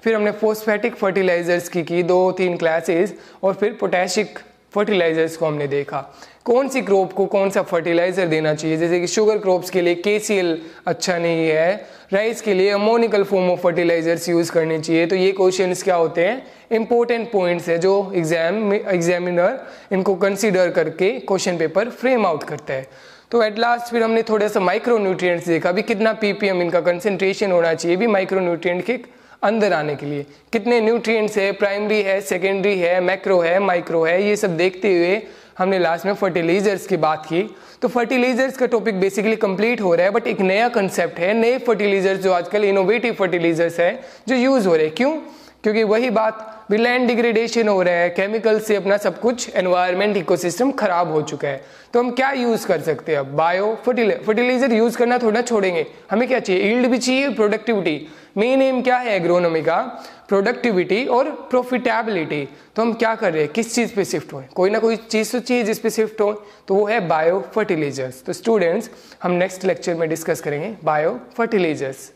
Speaker 1: फिर हमने फोस्फेटिक फर्टिलाइजर्स की 2-3 क्लासेस, और फिर पोटेशिक फर्टिलाइजर्स को हमने देखा। कौन सी क्रॉप को कौन सा फर्टिलाइजर देना चाहिए, जैसे कि शुगर क्रॉप्स के लिए KCl अच्छा नहीं है, राइस के लिए ammoniacal form of fertilisers use करने चाहिए। तो ये क्वेश्चंस क्या होते हैं? इंपॉर्टेंट पॉइंट्स है जो एग्जामिनर इनको कंसीडर करके क्वेश्चन पेपर फ्रेम आउट करता है। तो एट लास्ट फिर हमने थोड़ा सा माइक्रो न्यूट्रिएंट्स देखा, भी कितना ppm इनका कंसेंट्रेशन होना चाहिए भी माइक्रो न्यूट्रिएंट के अंदर आने के लिए, कितने न्यूट्रिएंट्स है, प्राइमरी है, सेकेंडरी है, मैक्रो है, माइक्रो है, ये सब देखते हुए हमने लास्ट में फर्टिलाइजर्स की बात की। तो फर्टिलाइजर्स का टॉपिक बेसिकली कंप्लीट हो रहा है, बट एक नया कंसेप्ट है, नए फर्टिलाइजर्स जो आजकल इनोवेटिव फर्टिलाइजर्स है जो यूज हो रहे हैं। क्यों? क्योंकि वही बात, लैंड डिग्रेडेशन हो रहा है, केमिकल से अपना सब कुछ एनवायरमेंट इकोसिस्टम खराब हो चुका है, तो हम क्या यूज कर सकते हैं? अब बायो फर्टिलाइजर यूज करना थोड़ा छोड़ेंगे, हमें क्या चाहिए? यील्ड भी चाहिए, प्रोडक्टिविटी। मेन एम क्या है एग्रोनॉमी का? प्रोडक्टिविटी और प्रॉफिटेबिलिटी। तो हम क्या कर रहे हैं? किस चीज पे शिफ्ट हो? कोई ना कोई चीज तो चाहिए जिस पे शिफ्ट हो, तो वो है बायो फर्टिलाइजर्स। तो स्टूडेंट्स, हम नेक्स्ट लेक्चर में डिस्कस करेंगे बायो फर्टिलाइजर्स।